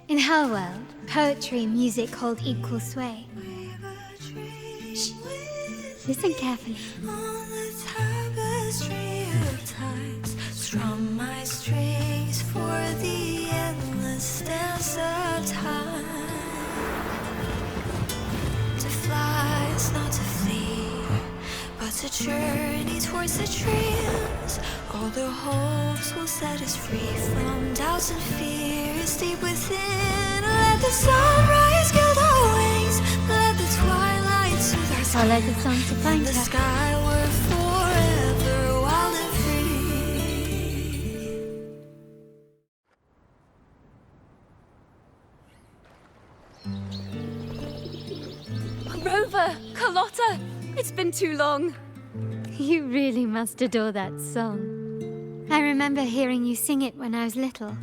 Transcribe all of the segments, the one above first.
In her world, poetry and music hold equal sway. Shh. Listen carefully. On the tapestry of times, strum my strings for the endless dance of time. To fly is not to flee, but to journey towards the dreams. All the hopes will set us free from doubts and fears deep within. Let the sunrise gild our wings, let the twilight soothe our Follow the song to find the her. skyward forever wild and free. Rover! Carlotta! It's been too long. You really must adore that song. I remember hearing you sing it when I was little.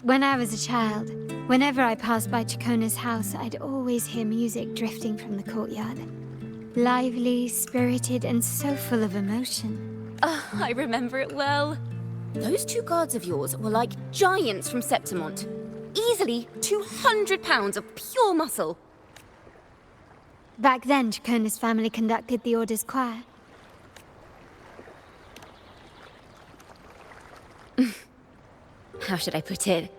When I was a child, whenever I passed by Chacona's house, I'd always hear music drifting from the courtyard. Lively, spirited, and so full of emotion. I remember it well. Those two guards of yours were like giants from Septimont. Easily 200 pounds of pure muscle. Back then, Chacona's family conducted the Order's choir. How should I put it?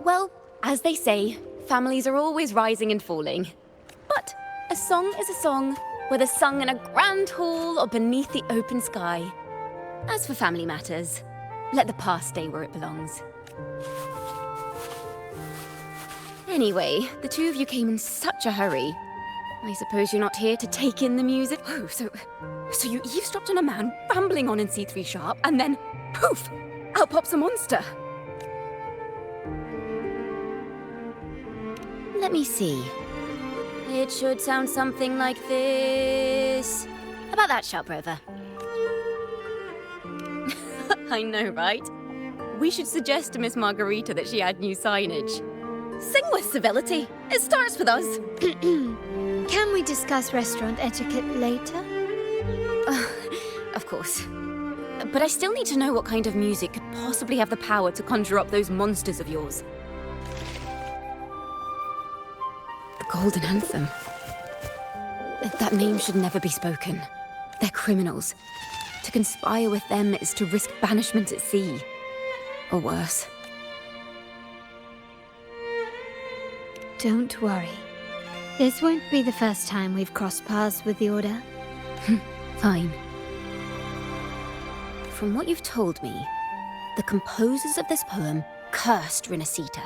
Well, as they say, families are always rising and falling. But a song is a song, whether sung in a grand hall or beneath the open sky. As for family matters, let the past stay where it belongs. Anyway, the two of you came in such a hurry. I suppose you're not here to take in the music? Oh, so you eavesdropped on a man rambling on in C3 sharp, and then, poof, out pops a monster. Let me see. It should sound something like this. How about that, Sharp Rover? I know, right? We should suggest to Miss Margarita that she add new signage. Sing with civility. It starts with us. Can we discuss restaurant etiquette later? Of course. But I still need to know what kind of music could possibly have the power to conjure up those monsters of yours. The Golden Anthem. That name should never be spoken. They're criminals. To conspire with them is to risk banishment at sea. Or worse. Don't worry. This won't be the first time we've crossed paths with the Order. Fine. From what you've told me, the composers of this poem cursed Rinascita,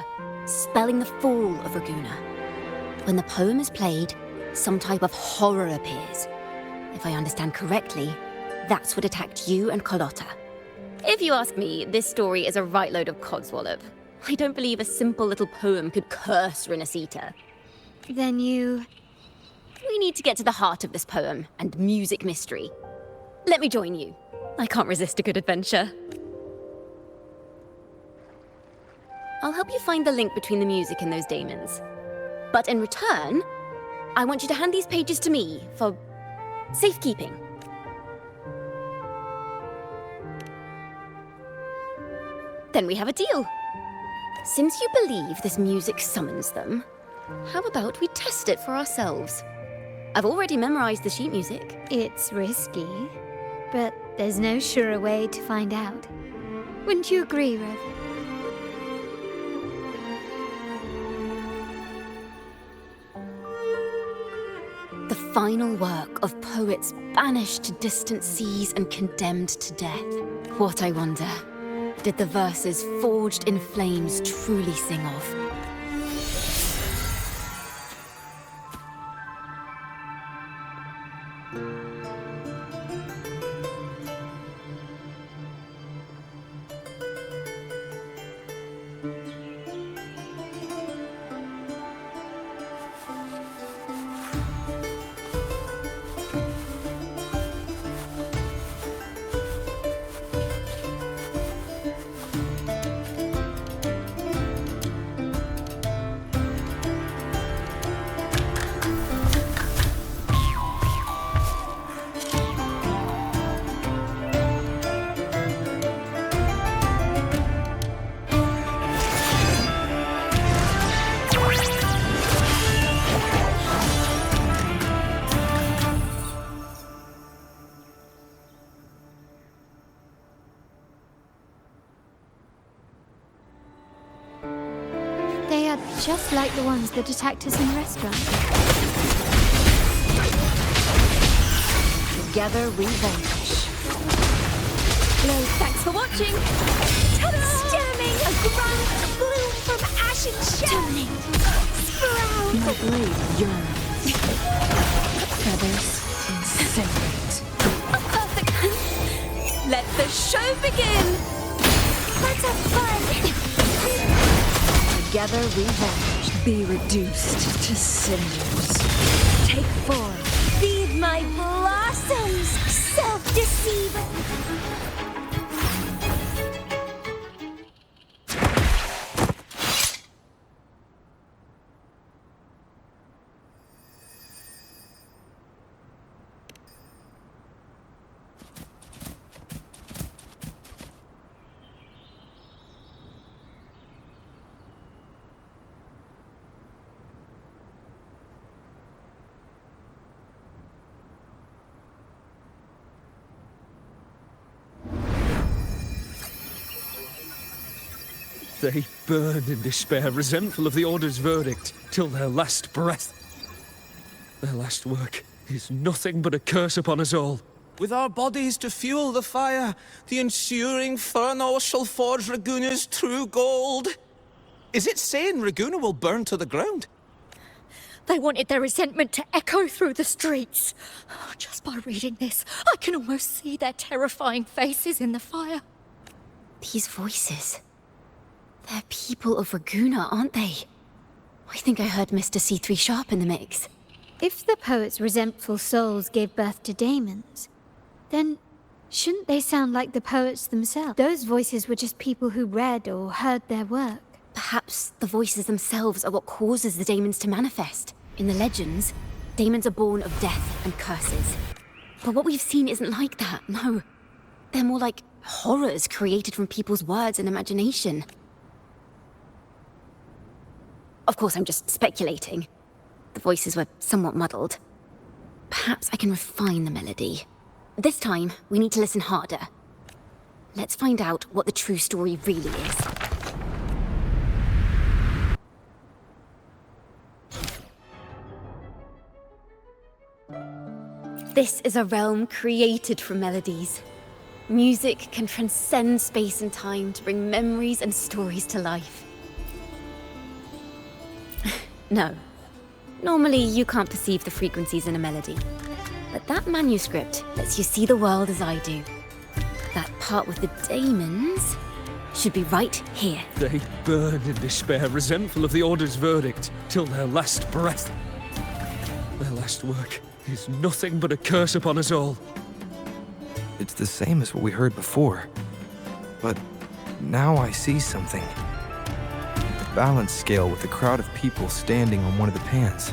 spelling the fall of Raguna. When the poem is played, some type of horror appears. If I understand correctly, that's what attacked you and Carlotta. If you ask me, this story is a right load of codswallop. I don't believe a simple little poem could curse Rinascita. Then you... We need to get to the heart of this poem and music mystery. Let me join you. I can't resist a good adventure. I'll help you find the link between the music and those daemons. But in return, I want you to hand these pages to me for safekeeping. Then we have a deal. Since you believe this music summons them, how about we test it for ourselves? I've already memorized the sheet music. It's risky, but there's no surer way to find out. Wouldn't you agree, Rover? The final work of poets banished to distant seas and condemned to death. What, I wonder, did the verses forged in flames truly sing of? Just like the ones that attacked us in the restaurant. Together we vanish. Hello, thanks for watching. Stemming a grand bloom from ashen shell. Sprout. My blade yearns. Feathers incinerate. A perfect. Let the show begin. Let's have fun. Together we vanish. Be reduced to cinders. Take form. Feed my blossoms. Self-deceiver. They burn in despair, resentful of the Order's verdict, till their last breath. Their last work is nothing but a curse upon us all. With our bodies to fuel the fire, the ensuing furnace shall forge Raguna's true gold. Is it saying Raguna will burn to the ground? They wanted their resentment to echo through the streets. Just by reading this, I can almost see their terrifying faces in the fire. These voices. They're people of Raguna, aren't they? I think I heard Mr. C3 Sharp in the mix. If the poet's resentful souls gave birth to daemons, then shouldn't they sound like the poets themselves? Those voices were just people who read or heard their work. Perhaps the voices themselves are what causes the daemons to manifest. In the legends, daemons are born of death and curses. But what we've seen isn't like that, no. They're more like horrors created from people's words and imagination. Of course, I'm just speculating. The voices were somewhat muddled. Perhaps I can refine the melody. This time, we need to listen harder. Let's find out what the true story really is. This is a realm created from melodies. Music can transcend space and time to bring memories and stories to life. No. Normally, you can't perceive the frequencies in a melody. But that manuscript lets you see the world as I do. That part with the daemons should be right here. They burn in despair, resentful of the Order's verdict, till their last breath. Their last work is nothing but a curse upon us all. It's the same as what we heard before. But now I see something. The balance scale with the crowd of people standing on one of the pans.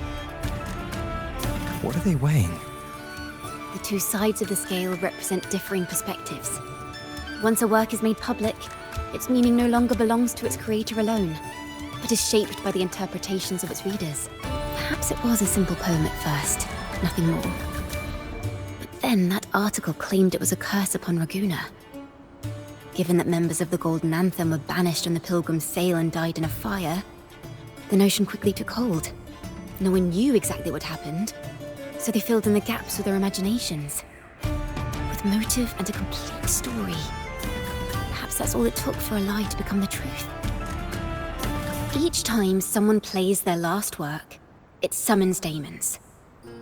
What are they weighing? The two sides of the scale represent differing perspectives. Once a work is made public, its meaning no longer belongs to its creator alone, but is shaped by the interpretations of its readers. Perhaps it was a simple poem at first, nothing more. But then that article claimed it was a curse upon Raguna. Given that members of the Golden Anthem were banished on the Pilgrim's Sail and died in a fire, the notion quickly took hold. No one knew exactly what happened, so they filled in the gaps with their imaginations. With motive and a complete story. Perhaps that's all it took for a lie to become the truth. Each time someone plays their last work, it summons daemons.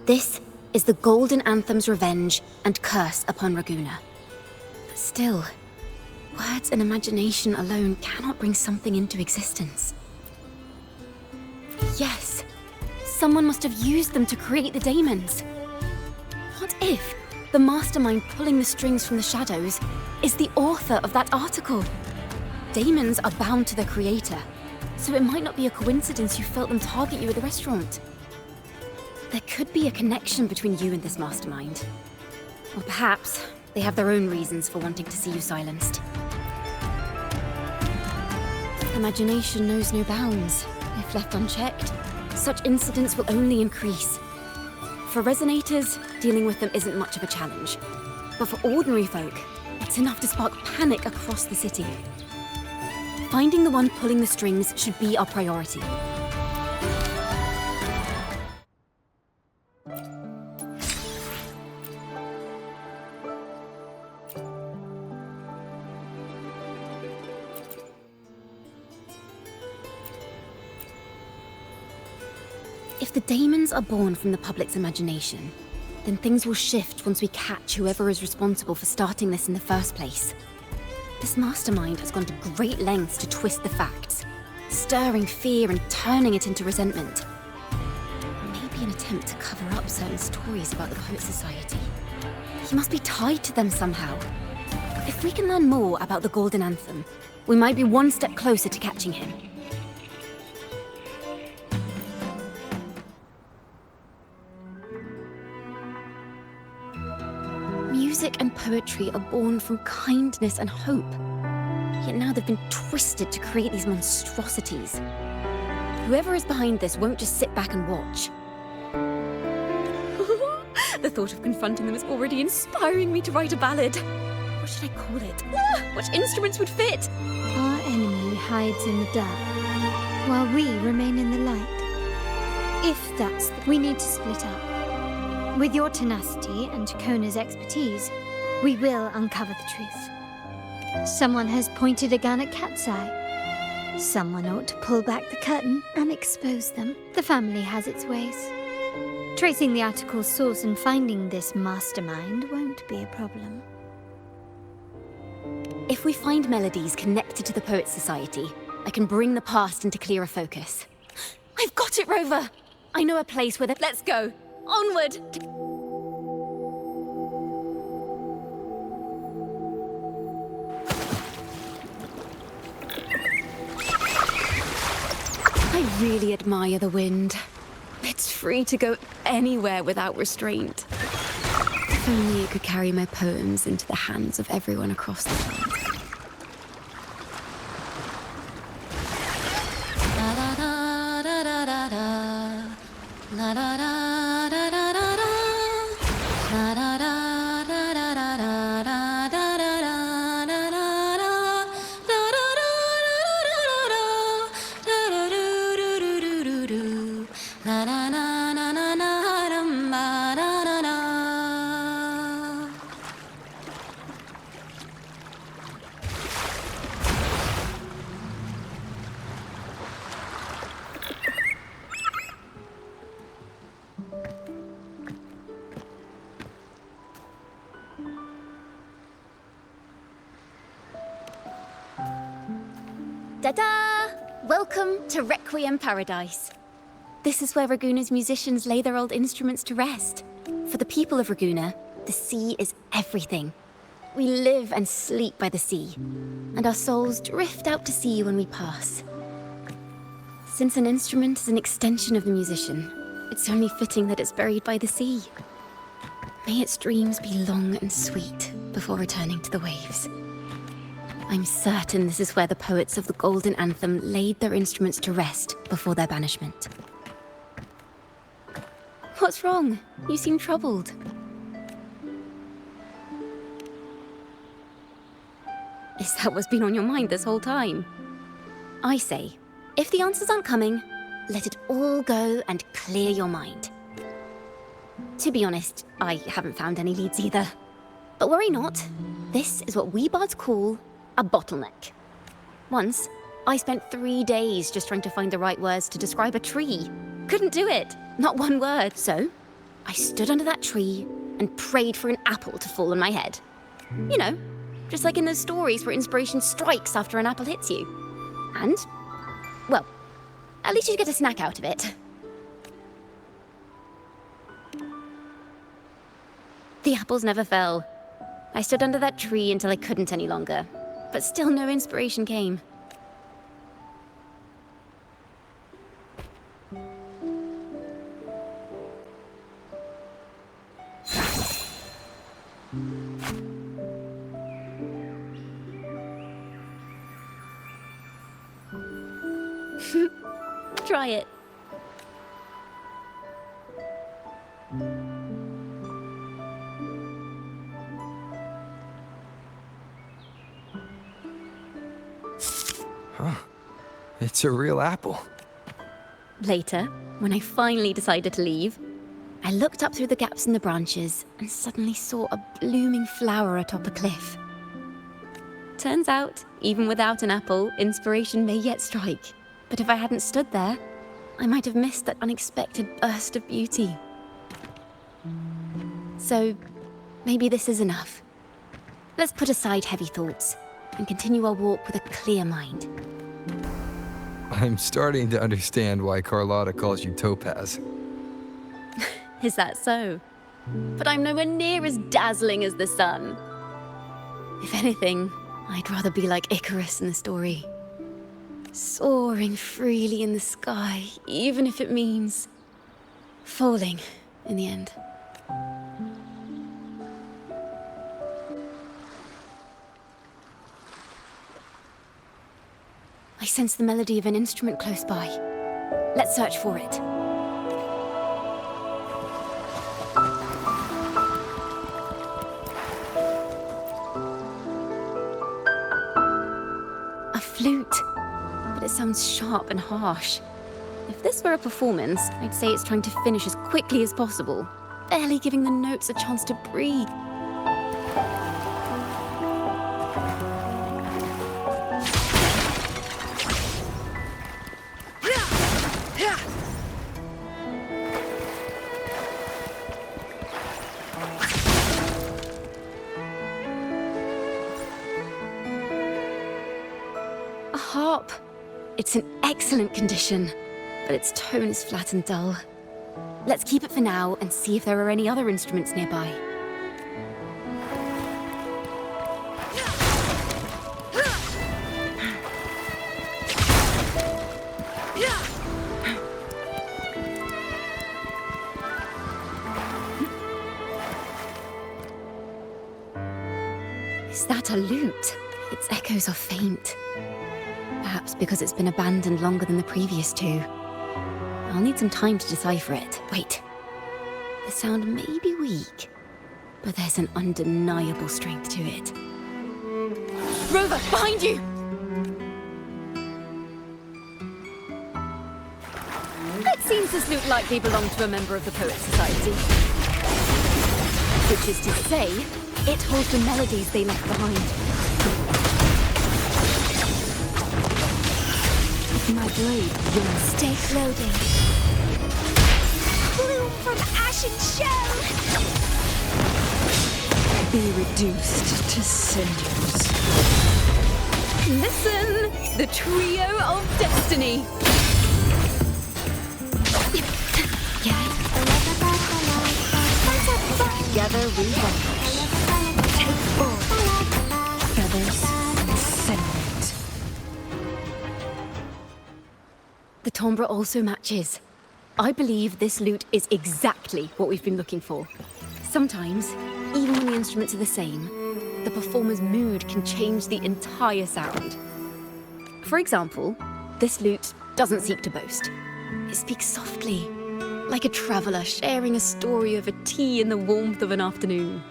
This is the Golden Anthem's revenge and curse upon Raguna. But still, words and imagination alone cannot bring something into existence. Yes, someone must have used them to create the daemons. What if the mastermind pulling the strings from the shadows is the author of that article? Daemons are bound to their creator, so it might not be a coincidence you felt them target you at the restaurant. There could be a connection between you and this mastermind. Or perhaps they have their own reasons for wanting to see you silenced. Imagination knows no bounds. If left unchecked, such incidents will only increase. For resonators, dealing with them isn't much of a challenge. But for ordinary folk, it's enough to spark panic across the city. Finding the one pulling the strings should be our priority. If the daemons are born from the public's imagination, then things will shift once we catch whoever is responsible for starting this in the first place. This mastermind has gone to great lengths to twist the facts, stirring fear and turning it into resentment. Maybe an attempt to cover up certain stories about the Poet Society. He must be tied to them somehow. If we can learn more about the Golden Anthem, we might be one step closer to catching him. Music and poetry are born from kindness and hope. Yet now they've been twisted to create these monstrosities. Whoever is behind this won't just sit back and watch. The thought of confronting them is already inspiring me to write a ballad. What should I call it? Which instruments would fit? Our enemy hides in the dark, while we remain in the light. If that's we need to split up. With your tenacity and Chacona's expertise, we will uncover the truth. Someone has pointed a gun at Cat's Eye. Someone ought to pull back the curtain and expose them. The family has its ways. Tracing the article's source and finding this mastermind won't be a problem. If we find melodies connected to the Poet Society, I can bring the past into clearer focus. I've got it, Rover! I know a place where let's go! Onward! I really admire the wind. It's free to go anywhere without restraint. If only it could carry my poems into the hands of everyone across the world. Ta-da! Welcome to Requiem Paradise. This is where Raguna's musicians lay their old instruments to rest. For the people of Raguna, the sea is everything. We live and sleep by the sea, and our souls drift out to sea when we pass. Since an instrument is an extension of the musician, it's only fitting that it's buried by the sea. May its dreams be long and sweet before returning to the waves. I'm certain this is where the poets of the Golden Anthem laid their instruments to rest before their banishment. What's wrong? You seem troubled. Is that what's been on your mind this whole time? I say, if the answers aren't coming, let it all go and clear your mind. To be honest, I haven't found any leads either. But worry not. This is what we bards call a bottleneck. Once, I spent 3 days just trying to find the right words to describe a tree. Couldn't do it. Not one word. So, I stood under that tree and prayed for an apple to fall on my head. You know, just like in those stories where inspiration strikes after an apple hits you. And, well, at least you get a snack out of it. The apples never fell. I stood under that tree until I couldn't any longer, but still no inspiration came. Try it. Huh. It's a real apple. Later, when I finally decided to leave, I looked up through the gaps in the branches and suddenly saw a blooming flower atop a cliff. Turns out, even without an apple, inspiration may yet strike. But if I hadn't stood there, I might have missed that unexpected burst of beauty. So, maybe this is enough. Let's put aside heavy thoughts and continue our walk with a clear mind. I'm starting to understand why Carlotta calls you Topaz. Is that so? But I'm nowhere near as dazzling as the sun. If anything, I'd rather be like Icarus in the story. Soaring freely in the sky, even if it means falling in the end. I sense the melody of an instrument close by. Let's search for it. A flute, but it sounds sharp and harsh. If this were a performance, I'd say it's trying to finish as quickly as possible, barely giving the notes a chance to breathe. A harp. It's in excellent condition, but its tone is flat and dull. Let's keep it for now and see if there are any other instruments nearby. Is that a lute? Its echoes are faint. Perhaps because it's been abandoned longer than the previous two. I'll need some time to decipher it. Wait. The sound may be weak, but there's an undeniable strength to it. Rover, behind you! It seems this lute likely belonged to a member of the Poet Society. Which is to say, it holds the melodies they left behind. My blade, you'll stay floating. Bloom from ashen shell! Be reduced to cinders. Listen! The trio of destiny! Together we vanish. Take four. Feathers and cement. The timbre also matches. I believe this lute is exactly what we've been looking for. Sometimes, even when the instruments are the same, the performer's mood can change the entire sound. For example, this lute doesn't seek to boast. It speaks softly, like a traveller sharing a story over tea in the warmth of an afternoon.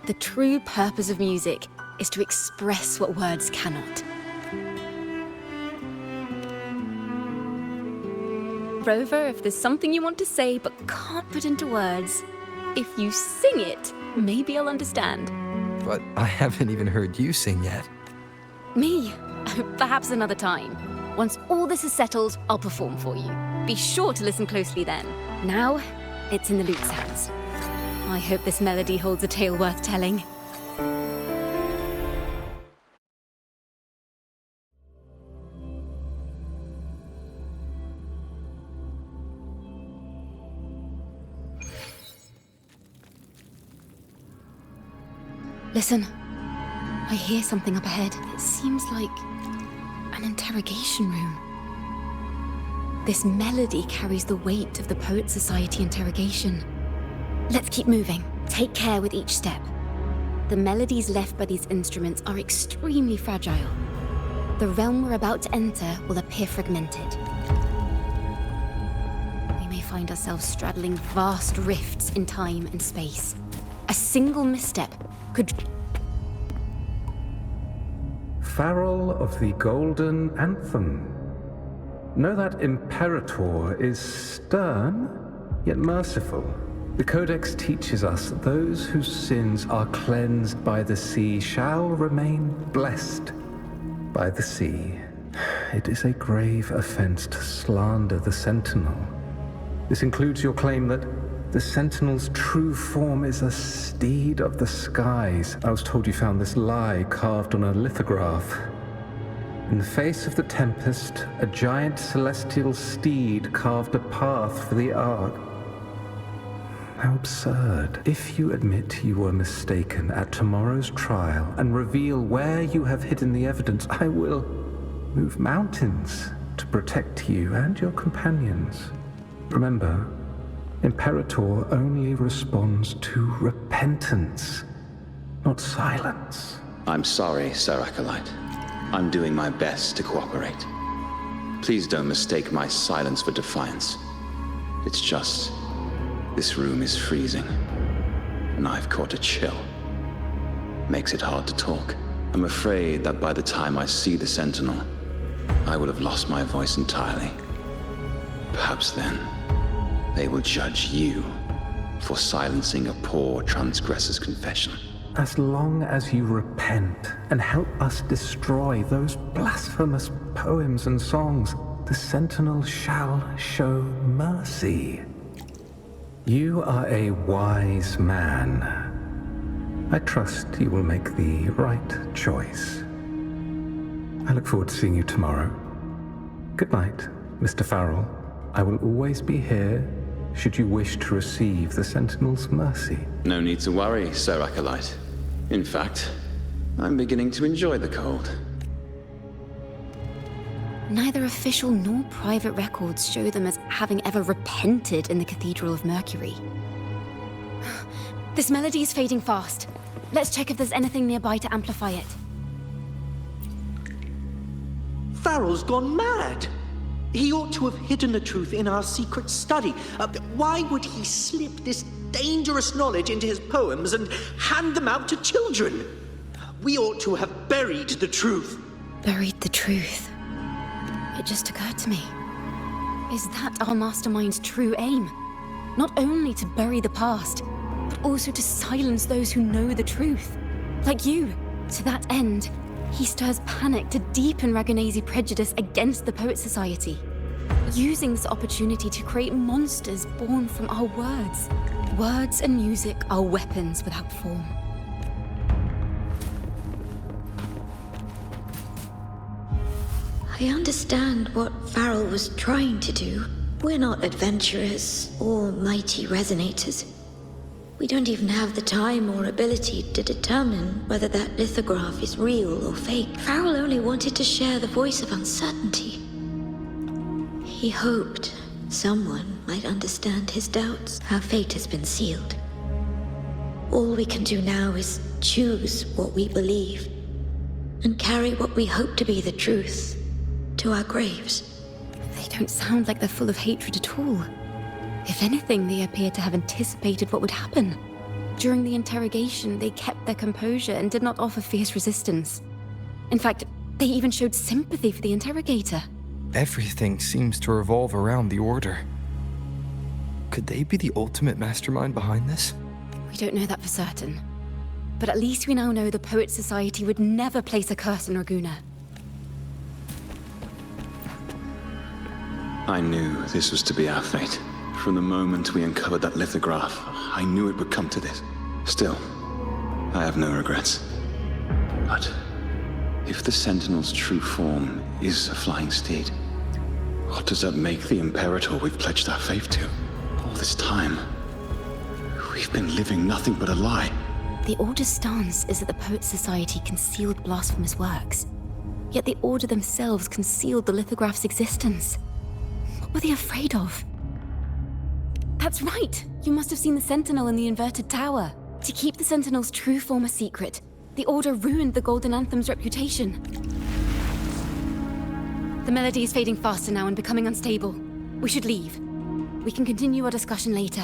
The true purpose of music is to express what words cannot. Rover, if there's something you want to say but can't put into words, if you sing it, maybe I'll understand. But I haven't even heard you sing yet. Me? Perhaps another time. Once all this is settled, I'll perform for you. Be sure to listen closely then. Now, it's in the lute's hands. I hope this melody holds a tale worth telling. Listen. I hear something up ahead. It seems like an interrogation room. This melody carries the weight of the Poet Society interrogation. Let's keep moving. Take care with each step. The melodies left by these instruments are extremely fragile. The realm we're about to enter will appear fragmented. We may find ourselves straddling vast rifts in time and space. A single misstep could... Farrell of the Golden Anthem. Know that Imperator is stern, yet merciful. The Codex teaches us that those whose sins are cleansed by the sea shall remain blessed by the sea. it is a grave offense to slander the Sentinel. This includes your claim that the Sentinel's true form is a steed of the skies. I was told you found this lie carved on a lithograph. In the face of the tempest, a giant celestial steed carved a path for the Ark. How absurd. If you admit you were mistaken at tomorrow's trial and reveal where you have hidden the evidence, I will move mountains to protect you and your companions. Remember, Imperator only responds to repentance, not silence. I'm sorry, Sir Acolyte. I'm doing my best to cooperate. Please don't mistake my silence for defiance. It's just, this room is freezing, and I've caught a chill. Makes it hard to talk. I'm afraid that by the time I see the Sentinel, I will have lost my voice entirely. Perhaps then, they will judge you for silencing a poor transgressor's confession. As long as you repent and help us destroy those blasphemous poems and songs, the Sentinel shall show mercy. You are a wise man. I trust you will make the right choice. I look forward to seeing you tomorrow. Good night, Mr. Farrell. I will always be here should you wish to receive the Sentinel's mercy. No need to worry, Sir Acolyte. In fact, I'm beginning to enjoy the cold. Neither official nor private records show them as having ever repented in the Cathedral of Mercury. This melody is fading fast. Let's check if there's anything nearby to amplify it. Farrell's gone mad! He ought to have hidden the truth in our secret study. Why would he slip this dangerous knowledge into his poems and hand them out to children? We ought to have buried the truth. Buried the truth. It just occurred to me. Is that our mastermind's true aim? Not only to bury the past, but also to silence those who know the truth. Like you. To that end, he stirs panic to deepen Ragonese prejudice against the Poet Society, using this opportunity to create monsters born from our words. Words and music are weapons without form. I understand what Farrell was trying to do. We're not adventurers or mighty resonators. We don't even have the time or ability to determine whether that lithograph is real or fake. Farrell only wanted to share the voice of uncertainty. He hoped someone might understand his doubts. Our fate has been sealed. All we can do now is choose what we believe and carry what we hope to be the truth to our graves. They don't sound like they're full of hatred at all. If anything, they appear to have anticipated what would happen. During the interrogation, they kept their composure and did not offer fierce resistance. In fact, they even showed sympathy for the interrogator. Everything seems to revolve around the Order. Could they be the ultimate mastermind behind this? We don't know that for certain. But at least we now know the Poet Society would never place a curse on Raguna. I knew this was to be our fate. From the moment we uncovered that lithograph, I knew it would come to this. Still, I have no regrets. But if the Sentinel's true form is a flying steed, what does that make the Imperator we've pledged our faith to? All this time, we've been living nothing but a lie. The Order's stance is that the Poet Society concealed blasphemous works. Yet the Order themselves concealed the lithograph's existence. What were they afraid of? That's right! You must have seen the Sentinel in the inverted tower. To keep the Sentinel's true form a secret, the Order ruined the Golden Anthem's reputation. The melody is fading faster now and becoming unstable. We should leave. We can continue our discussion later.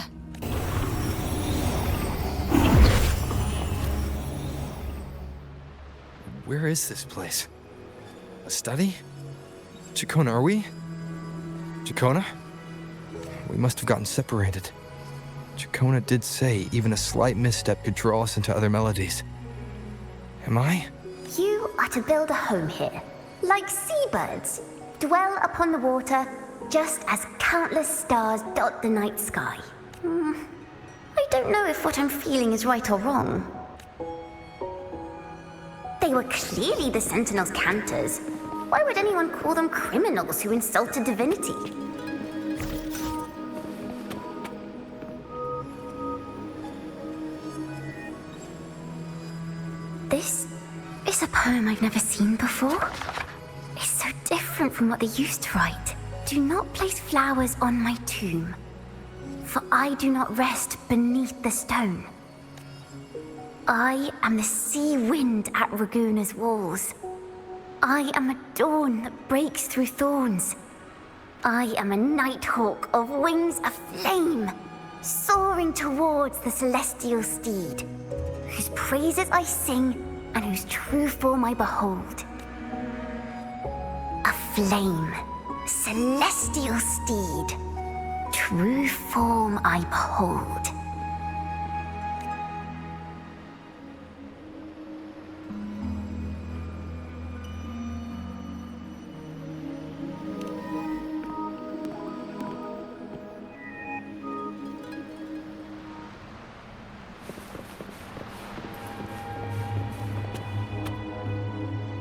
Where is this place? A study? Chacona, are we? Chacona? We must have gotten separated. Chacona did say even a slight misstep could draw us into other melodies. Am I? You are to build a home here, like seabirds. dwell upon the water, just as countless stars dot the night sky. I don't know if what I'm feeling is right or wrong. They were clearly the Sentinel's cantors. Why would anyone call them criminals who insulted divinity? This is a poem I've never seen before. It's so different from what they used to write. Do not place flowers on my tomb, for I do not rest beneath the stone. I am the sea wind at Raguna's walls. I am a dawn that breaks through thorns. I am a nighthawk of wings aflame, soaring towards the celestial steed, whose praises I sing and whose true form I behold. A flame, celestial steed, true form I behold.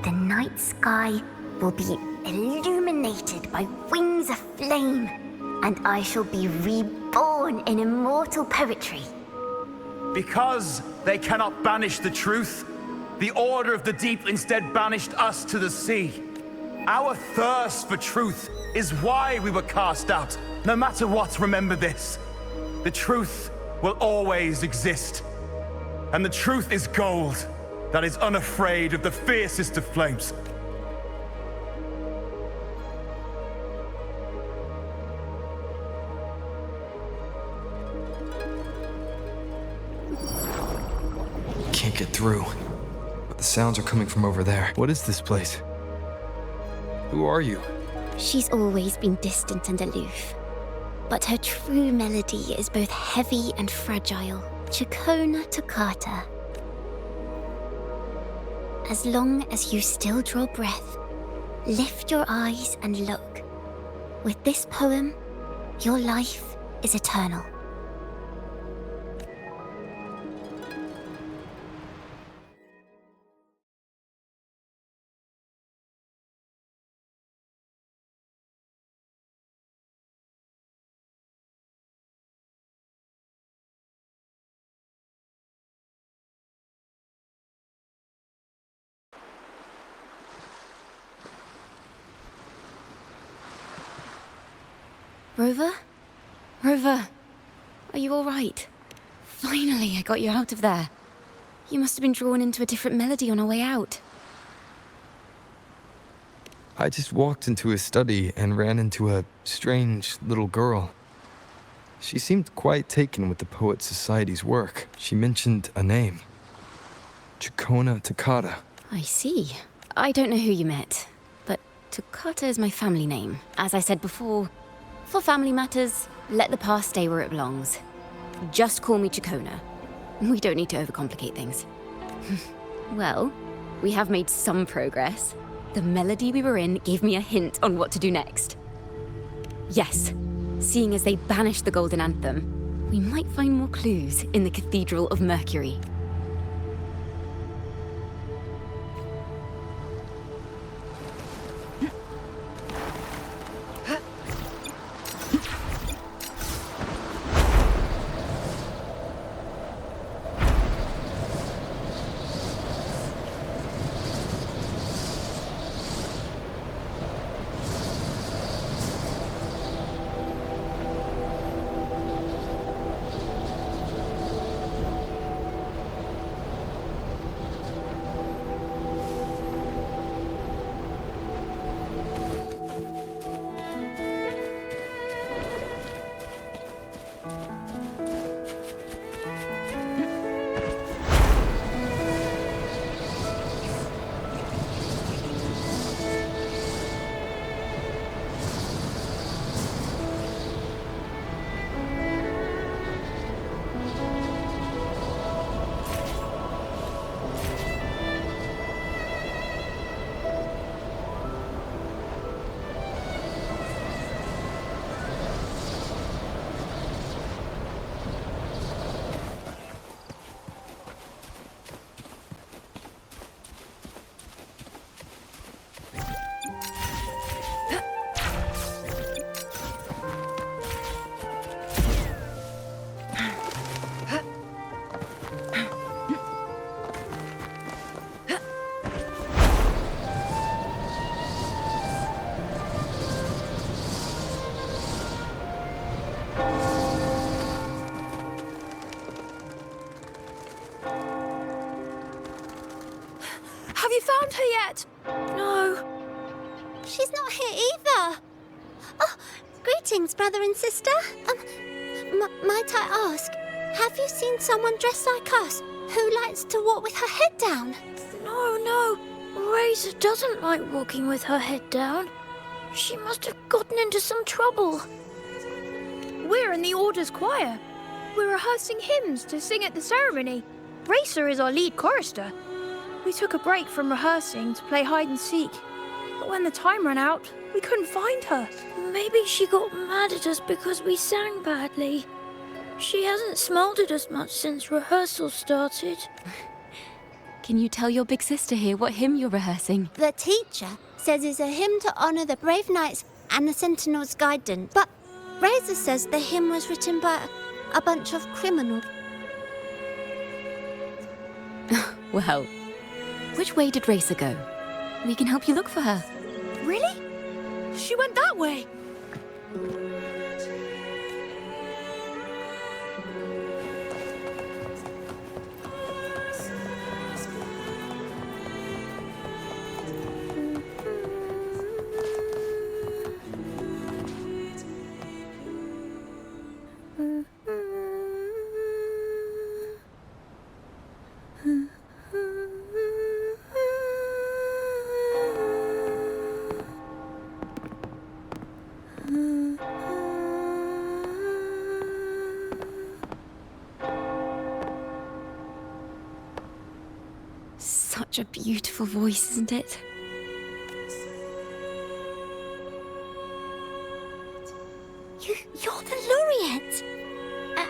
The night sky will be illuminated by wings of flame, and I shall be reborn in immortal poetry. Because they cannot banish the truth, the Order of the Deep instead banished us to the sea. Our thirst for truth is why we were cast out. No matter what, remember this. The truth will always exist. And the truth is gold that is unafraid of the fiercest of flames. Can't get through. But the sounds are coming from over there. What is this place? Who are you? She's always been distant and aloof, but her true melody is both heavy and fragile. Chakona Toccata. As long as you still draw breath, lift your eyes and look. With this poem, your life is eternal. Rover? Rover, are you all right? Finally, I got you out of there. You must have been drawn into a different melody on our way out. I just walked into his study and ran into a strange little girl. She seemed quite taken with the Poet Society's work. She mentioned a name. Chakona Toccata. I see. I don't know who you met, but Toccata is my family name. As I said before, for family matters, let the past stay where it belongs. Just call me Chakona. We don't need to overcomplicate things. Well, we have made some progress. The melody we were in gave me a hint on what to do next. Yes, seeing as they banished the Golden Anthem, we might find more clues in the Cathedral of Mercury. Have you found her yet? No. She's not here either. Oh, greetings, brother and sister. Might I ask, have you seen someone dressed like us who likes to walk with her head down? No. Razor doesn't like walking with her head down. She must have gotten into some trouble. We're in the Order's choir. We're rehearsing hymns to sing at the ceremony. Racer is our lead chorister. We took a break from rehearsing to play hide and seek. But when the time ran out, we couldn't find her. Maybe she got mad at us because we sang badly. She hasn't smiled at us much since rehearsal started. Can you tell your big sister here what hymn you're rehearsing? The teacher says it's a hymn to honor the brave knights and the Sentinel's guidance. But Razor says the hymn was written by a bunch of criminals. Well, which way did Racer go? We can help you look for her. Really? She went that way. Such a beautiful voice, isn't it? You're the laureate.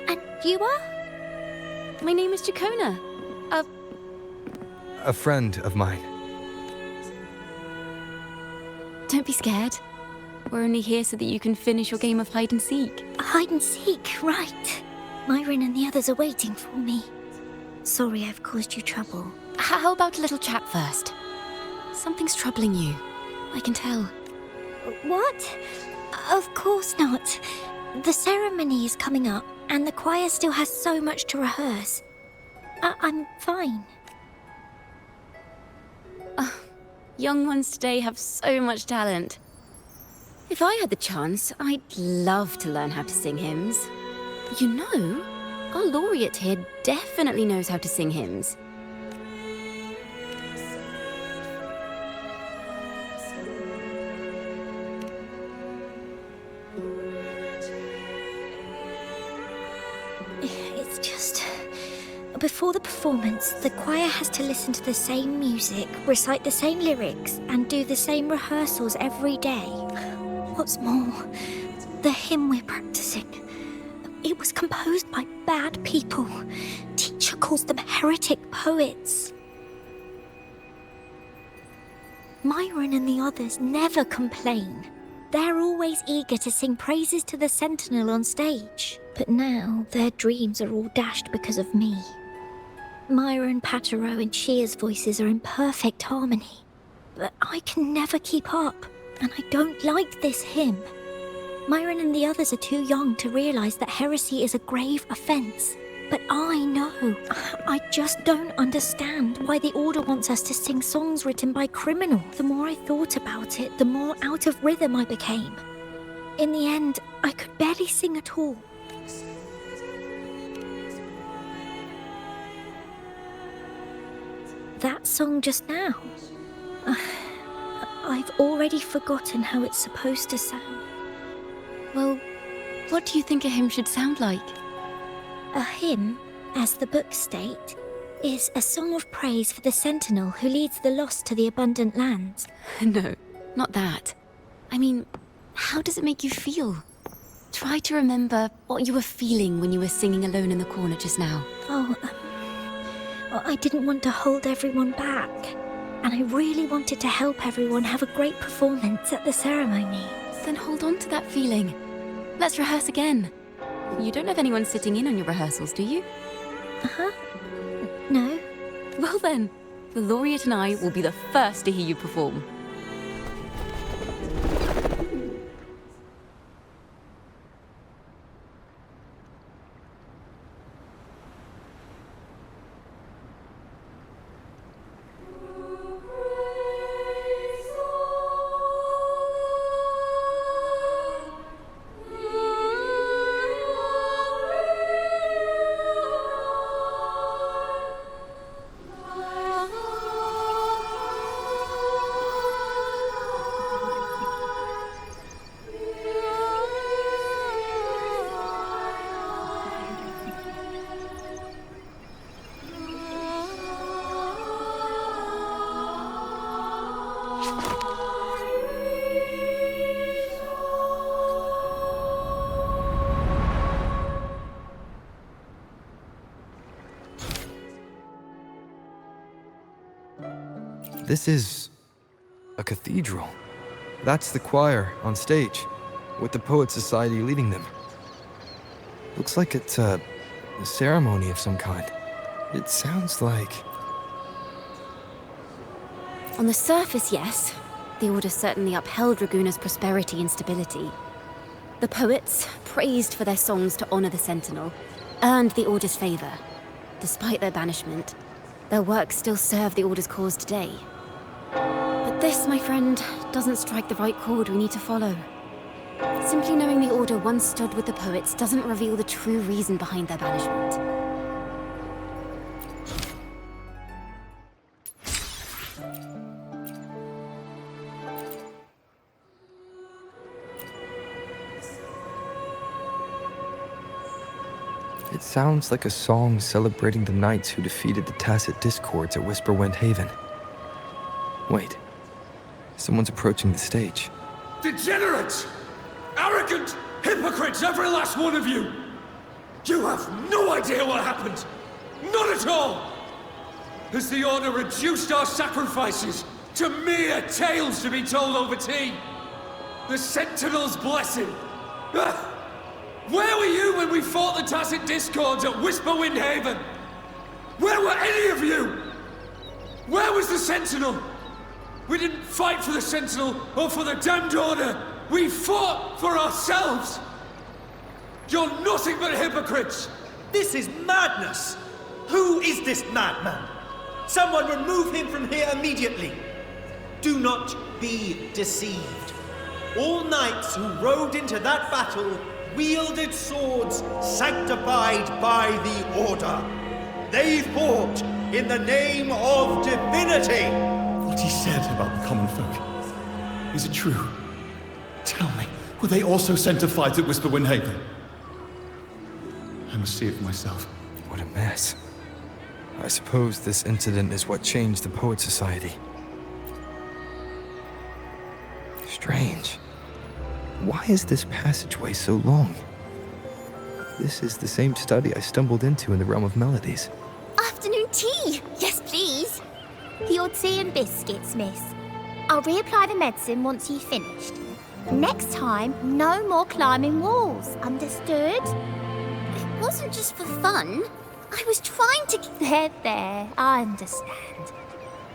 And you are? My name is Chacona. A friend of mine. Don't be scared. We're only here so that you can finish your game of hide and seek. Hide and seek, right. Myron and the others are waiting for me. Sorry I've caused you trouble. How about a little chat first? Something's troubling you. I can tell. What? Of course not. The ceremony is coming up, and the choir still has so much to rehearse. I'm fine. Young ones today have so much talent. If I had the chance, I'd love to learn how to sing hymns. You know, our laureate here definitely knows how to sing hymns. It's just... Before the performance, the choir has to listen to the same music, recite the same lyrics, and do the same rehearsals every day. What's more, the hymn we're practicing, it was composed by bad people. Teacher calls them heretic poets. Myron and the others never complain. They're always eager to sing praises to the Sentinel on stage. But now, their dreams are all dashed because of me. Myron, Patero, and Shear's voices are in perfect harmony. But I can never keep up, and I don't like this hymn. Myron and the others are too young to realize that heresy is a grave offense. But I know. I just don't understand why the Order wants us to sing songs written by criminals. The more I thought about it, the more out of rhythm I became. In the end, I could barely sing at all. That song just now. I've already forgotten how it's supposed to sound. Well, what do you think a hymn should sound like? A hymn, as the books state, is a song of praise for the Sentinel who leads the lost to the abundant lands. No, not that. I mean, how does it make you feel? Try to remember what you were feeling when you were singing alone in the corner just now. I didn't want to hold everyone back. And I really wanted to help everyone have a great performance at the ceremony. Then hold on to that feeling. Let's rehearse again. You don't have anyone sitting in on your rehearsals, do you? No. Well then, the laureate and I will be the first to hear you perform. This is a cathedral. That's the choir on stage, with the Poet Society leading them. Looks like it's a ceremony of some kind. It sounds like... On the surface, yes. The Order certainly upheld Raguna's prosperity and stability. The poets, praised for their songs to honor the Sentinel, earned the Order's favor. Despite their banishment, their works still serve the Order's cause today. But this, my friend, doesn't strike the right chord we need to follow. Simply knowing the Order once stood with the poets doesn't reveal the true reason behind their banishment. It sounds like a song celebrating the knights who defeated the Tacit Discords at Whisperwind Haven. Wait. Someone's approaching the stage. Degenerates! Arrogant hypocrites, every last one of you! You have no idea what happened! None at all! Has the Order reduced our sacrifices to mere tales to be told over tea? The Sentinel's blessing! Ah! Where were you when we fought the Tacit Discords at Whisperwind Haven? Where were any of you? Where was the Sentinel? We didn't fight for the Sentinel or for the damned Order. We fought for ourselves. You're nothing but hypocrites. This is madness! Who is this madman? Someone remove him from here immediately. Do not be deceived. All knights who rode into that battle wielded swords sanctified by the Order. They fought in the name of divinity. What he said about the common folk, is it true? Tell me, were they also sent to fight at Whisperwind Haven? I must see it for myself. What a mess. I suppose this incident is what changed the Poet Society. Strange. Why is this passageway so long? This is the same study I stumbled into in the Realm of Melodies. Afternoon tea! Yes, please. Your tea and biscuits, miss. I'll reapply the medicine once you've finished. Next time, no more climbing walls. Understood? It wasn't just for fun. I was trying to... There, I understand.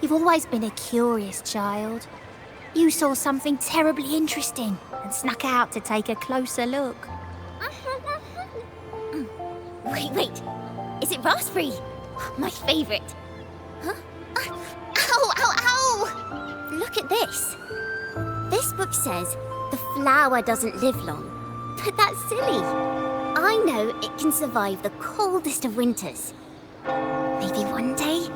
You've always been a curious child. You saw something terribly interesting and snuck out to take a closer look. Wait. Is it raspberry? My favorite. Huh? Ow! Look at this. This book says the flower doesn't live long. But that's silly. I know it can survive the coldest of winters. Maybe one day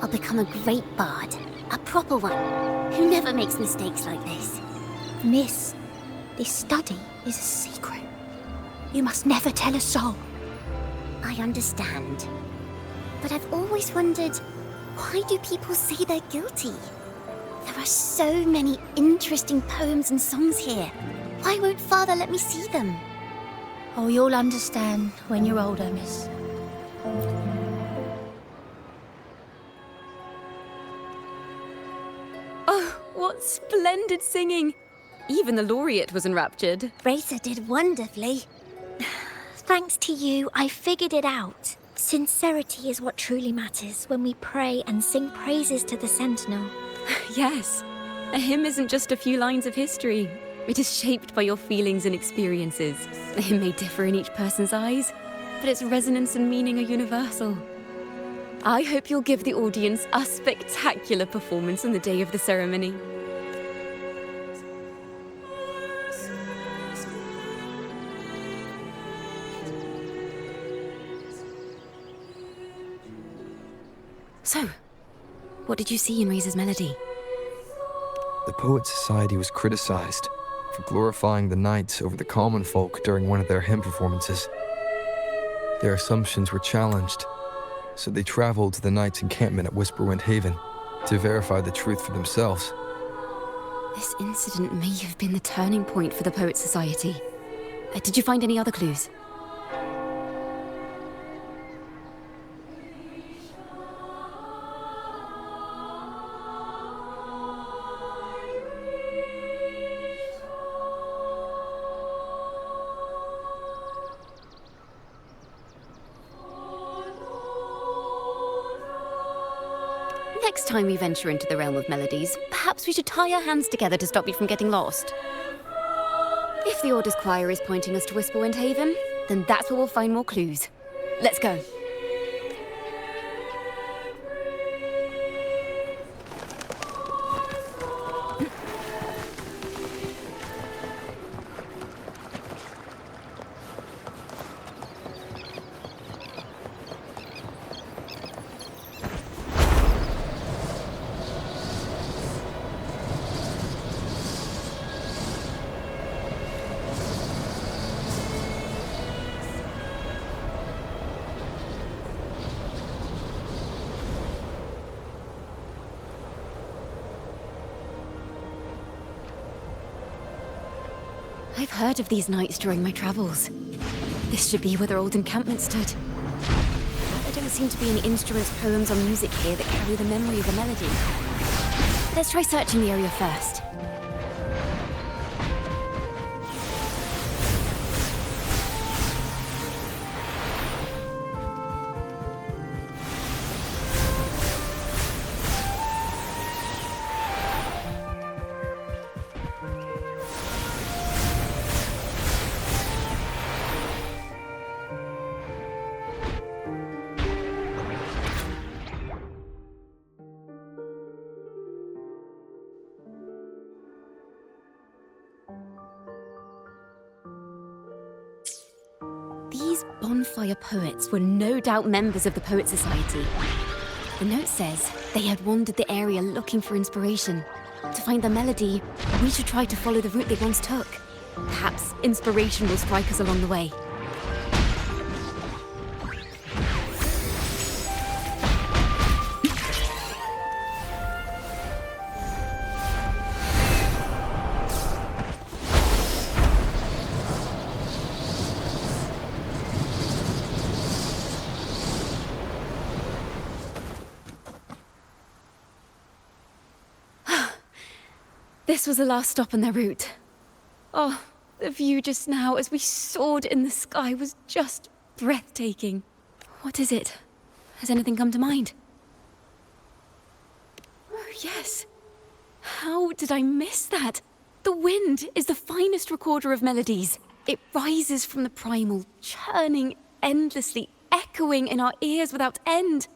I'll become a great bard. A proper one, who never makes mistakes like this. Miss, this study is a secret. You must never tell a soul. I understand. But I've always wondered, why do people say they're guilty? There are so many interesting poems and songs here. Why won't Father let me see them? Oh, you'll understand when you're older, miss. Oh, what splendid singing! Even the laureate was enraptured. Racer did wonderfully. Thanks to you, I figured it out. Sincerity is what truly matters when we pray and sing praises to the Sentinel. Yes, a hymn isn't just a few lines of history. It is shaped by your feelings and experiences. The hymn may differ in each person's eyes, but its resonance and meaning are universal. I hope you'll give the audience a spectacular performance on the day of the ceremony. So, what did you see in Razor's melody? The Poet Society was criticized for glorifying the knights over the common folk during one of their hymn performances. Their assumptions were challenged, so they traveled to the knights' encampment at Whisperwind Haven to verify the truth for themselves. This incident may have been the turning point for the Poet Society. Did you find any other clues? next time we venture into the realm of melodies, perhaps we should tie our hands together to stop you from getting lost. If the Order's choir is pointing us to Whisperwind Haven, then that's where we'll find more clues. Let's go. I've heard of these nights during my travels. This should be where their old encampment stood. There don't seem to be any instruments, poems, or music here that carry the memory of a melody. Let's try searching the area first. These bonfire poets were no doubt members of the Poet Society. The note says they had wandered the area looking for inspiration. To find the melody, we should try to follow the route they once took. Perhaps inspiration will strike us along the way. This was the last stop on their route. Oh, the view just now as we soared in the sky was just breathtaking. What is it? Has anything come to mind? Oh, yes. How did I miss that? The wind is the finest recorder of melodies. It rises from the primal, churning endlessly, echoing in our ears without end.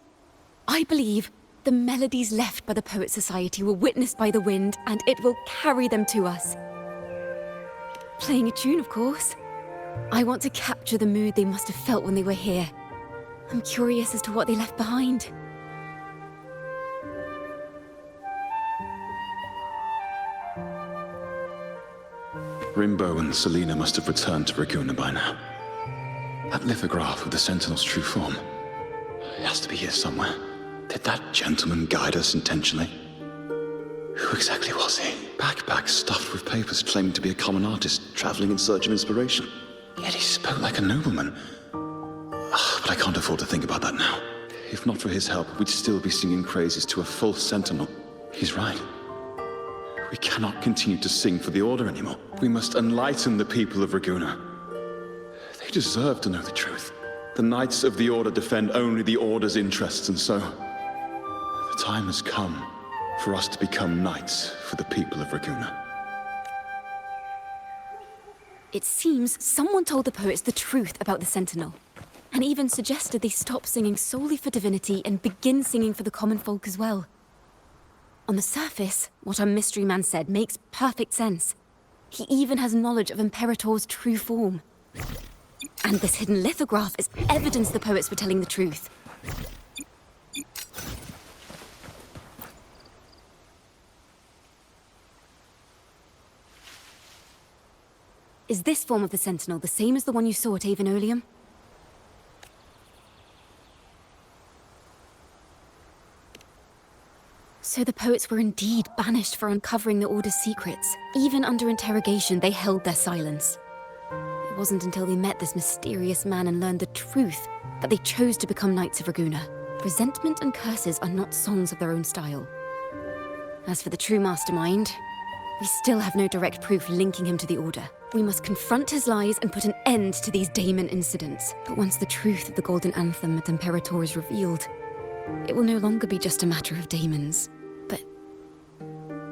I believe the melodies left by the Poet Society were witnessed by the wind, and it will carry them to us. Playing a tune, of course. I want to capture the mood they must have felt when they were here. I'm curious as to what they left behind. Rimbo and Selena must have returned to Raguna by now. That lithograph with the Sentinel's true form. It has to be here somewhere. Did that gentleman guide us intentionally? Who exactly was he? Backpack stuffed with papers claiming to be a common artist, traveling in search of inspiration. Yet he spoke like a nobleman. But I can't afford to think about that now. If not for his help, we'd still be singing praises to a false sentinel. He's right. We cannot continue to sing for the Order anymore. We must enlighten the people of Raguna. They deserve to know the truth. The Knights of the Order defend only the Order's interests, and so the time has come for us to become knights for the people of Raguna. It seems someone told the poets the truth about the Sentinel, and even suggested they stop singing solely for divinity and begin singing for the common folk as well. On the surface, what our mystery man said makes perfect sense. He even has knowledge of Imperator's true form. And this hidden lithograph is evidence the poets were telling the truth. Is this form of the Sentinel the same as the one you saw at Avenolium? So the poets were indeed banished for uncovering the Order's secrets. Even under interrogation, they held their silence. It wasn't until they met this mysterious man and learned the truth that they chose to become Knights of Raguna. Resentment and curses are not songs of their own style. As for the true mastermind, we still have no direct proof linking him to the Order. We must confront his lies and put an end to these Daemon incidents. But once the truth of the Golden Anthem at Imperator is revealed, it will no longer be just a matter of daemons. But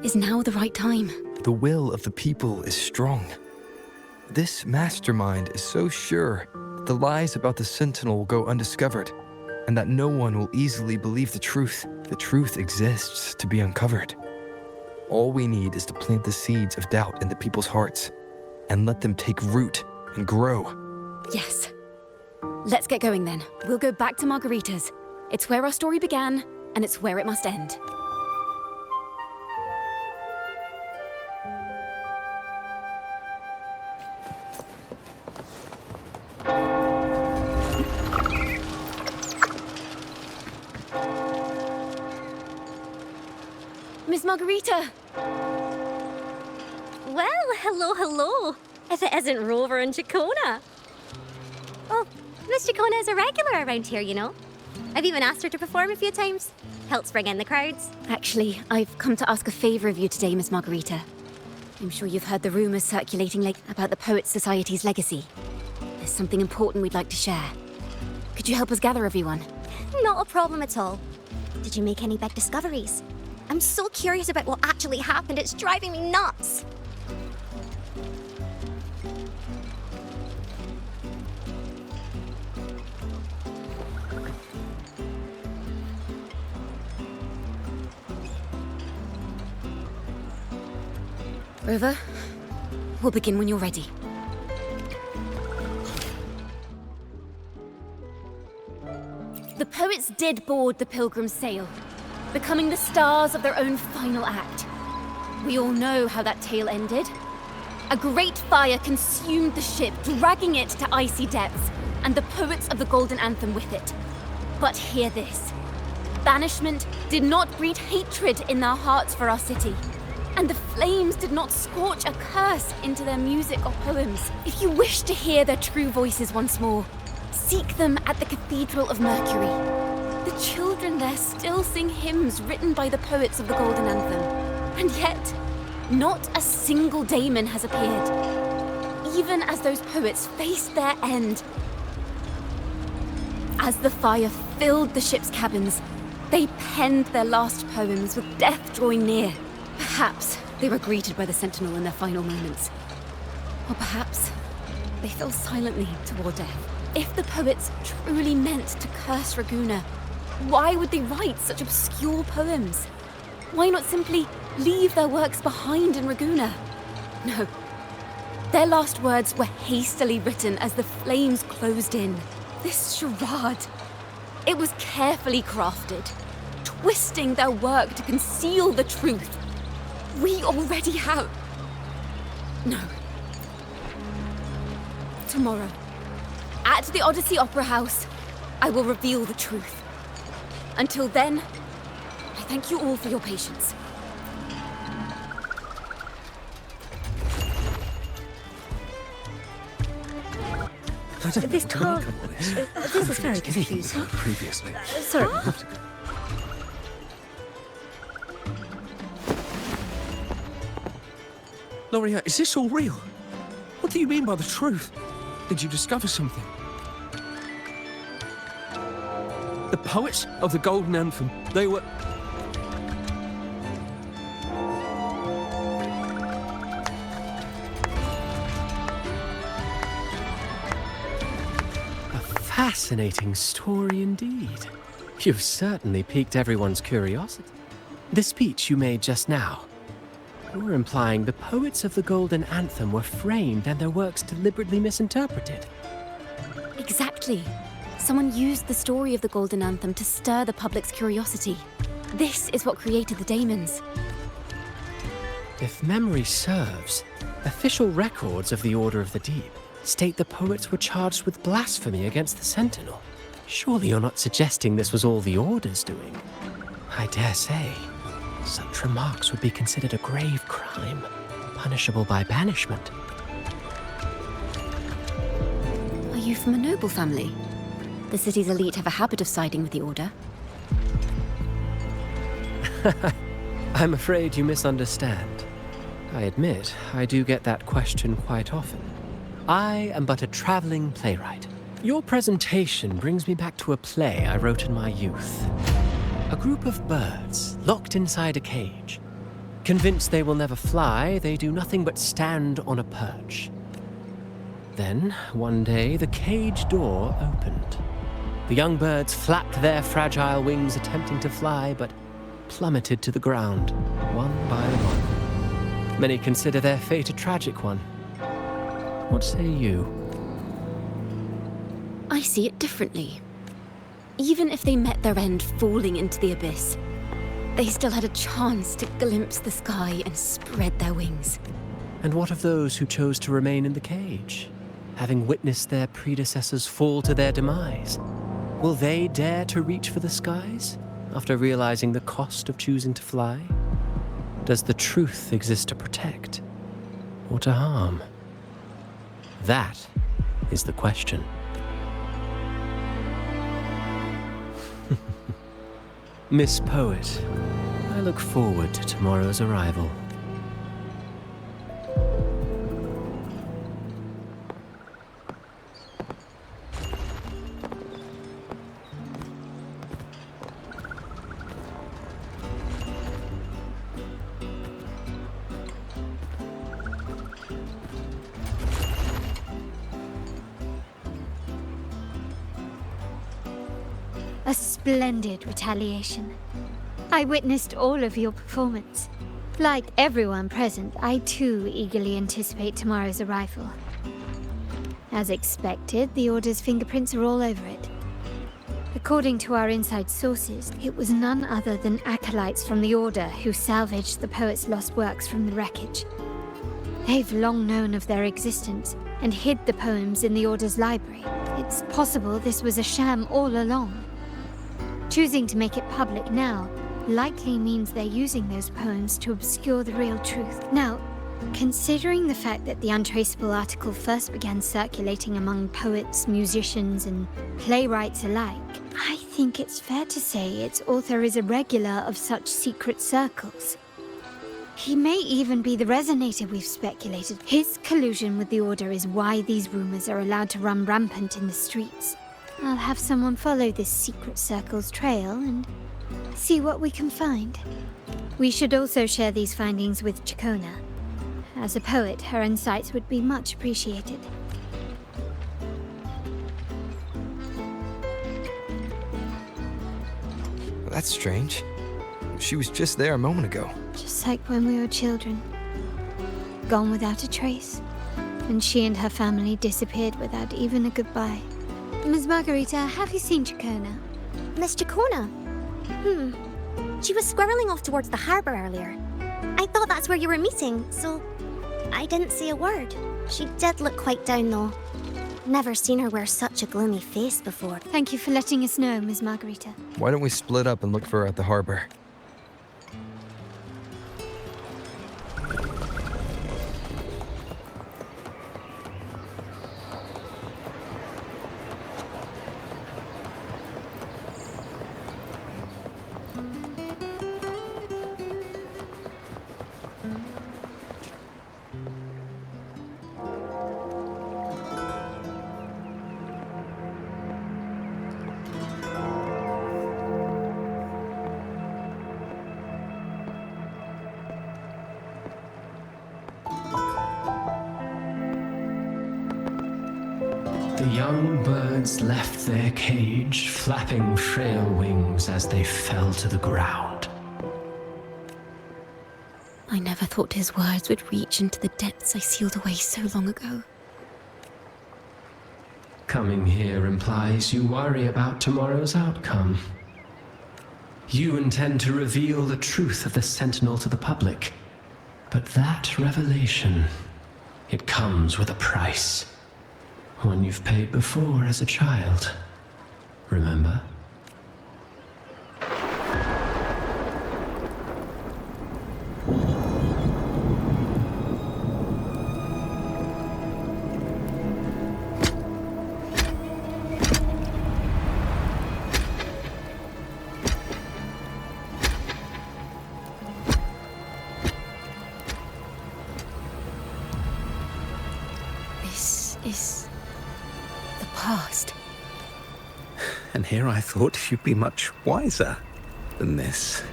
is now the right time? The will of the people is strong. This mastermind is so sure that the lies about the Sentinel will go undiscovered, and that no one will easily believe the truth. The truth exists to be uncovered. All we need is to plant the seeds of doubt in the people's hearts, and let them take root and grow. Yes. Let's get going then. We'll go back to Margarita's. It's where our story began, and it's where it must end. Miss Margarita! Well, hello. If it isn't Rover and Chacona. Oh, Miss Chacona is a regular around here, you know. I've even asked her to perform a few times. Helps bring in the crowds. Actually, I've come to ask a favor of you today, Miss Margarita. I'm sure you've heard the rumors circulating about the Poets Society's legacy. There's something important we'd like to share. Could you help us gather everyone? Not a problem at all. Did you make any big discoveries? I'm so curious about what actually happened. It's driving me nuts. Rover, we'll begin when you're ready. The poets did board the Pilgrim's sail, becoming the stars of their own final act. We all know how that tale ended. A great fire consumed the ship, dragging it to icy depths, and the poets of the Golden Anthem with it. But hear this. Banishment did not breed hatred in their hearts for our city. And the flames did not scorch a curse into their music or poems. If you wish to hear their true voices once more, seek them at the Cathedral of Mercury. The children there still sing hymns written by the poets of the Golden Anthem. And yet, not a single daemon has appeared. Even as those poets faced their end. As the fire filled the ship's cabins, they penned their last poems with death drawing near. Perhaps they were greeted by the Sentinel in their final moments. Or perhaps they fell silently toward death. If the poets truly meant to curse Raguna, why would they write such obscure poems? Why not simply leave their works behind in Raguna? No. Their last words were hastily written as the flames closed in. This charade, it was carefully crafted, twisting their work to conceal the truth. We already have... No. Tomorrow, at the Odyssey Opera House, I will reveal the truth. Until then, I thank you all for your patience. This car... This is very confusing. Previously. Sorry. Loria, is this all real? What do you mean by the truth? Did you discover something? The poets of the Golden Anthem, they were... A fascinating story indeed. You've certainly piqued everyone's curiosity. The speech you made just now, you're implying the poets of the Golden Anthem were framed and their works deliberately misinterpreted. Exactly. Someone used the story of the Golden Anthem to stir the public's curiosity. This is what created the daemons. If memory serves, official records of the Order of the Deep state the poets were charged with blasphemy against the Sentinel. Surely you're not suggesting this was all the Order's doing? I dare say, such remarks would be considered a grave crime, punishable by banishment. Are you from a noble family? The city's elite have a habit of siding with the Order. I'm afraid you misunderstand. I admit, I do get that question quite often. I am but a traveling playwright. Your presentation brings me back to a play I wrote in my youth. A group of birds locked inside a cage. Convinced they will never fly, they do nothing but stand on a perch. Then, one day, the cage door opened. The young birds flapped their fragile wings, attempting to fly, but plummeted to the ground, one by one. Many consider their fate a tragic one. What say you? I see it differently. Even if they met their end falling into the abyss, they still had a chance to glimpse the sky and spread their wings. And what of those who chose to remain in the cage, having witnessed their predecessors fall to their demise? Will they dare to reach for the skies after realizing the cost of choosing to fly? Does the truth exist to protect or to harm? That is the question. Miss Poet, I look forward to tomorrow's arrival. A splendid retaliation. I witnessed all of your performance. Like everyone present, I too eagerly anticipate tomorrow's arrival. As expected, the Order's fingerprints are all over it. According to our inside sources, it was none other than acolytes from the Order who salvaged the poet's lost works from the wreckage. They've long known of their existence and hid the poems in the Order's library. It's possible this was a sham all along. Choosing to make it public now likely means they're using those poems to obscure the real truth. Now, considering the fact that the untraceable article first began circulating among poets, musicians, and playwrights alike, I think it's fair to say its author is a regular of such secret circles. He may even be the resonator we've speculated. His collusion with the Order is why these rumors are allowed to run rampant in the streets. I'll have someone follow this secret circle's trail and see what we can find. We should also share these findings with Chacona. As a poet, her insights would be much appreciated. Well, that's strange. She was just there a moment ago. Just like when we were children. Gone without a trace. And she and her family disappeared without even a goodbye. Ms. Margarita, have you seen Chacona? Miss Chacona? She was squirreling off towards the harbor earlier. I thought that's where you were meeting, so I didn't say a word. She did look quite down, though. Never seen her wear such a gloomy face before. Thank you for letting us know, Ms. Margarita. Why don't we split up and look for her at the harbor? The young birds left their cage, flapping frail wings as they fell to the ground. I never thought his words would reach into the depths I sealed away so long ago. Coming here implies you worry about tomorrow's outcome. You intend to reveal the truth of the Sentinel to the public, but that revelation, it comes with a price. One you've paid before as a child. Remember? This is the past. And here I thought you'd be much wiser. than this.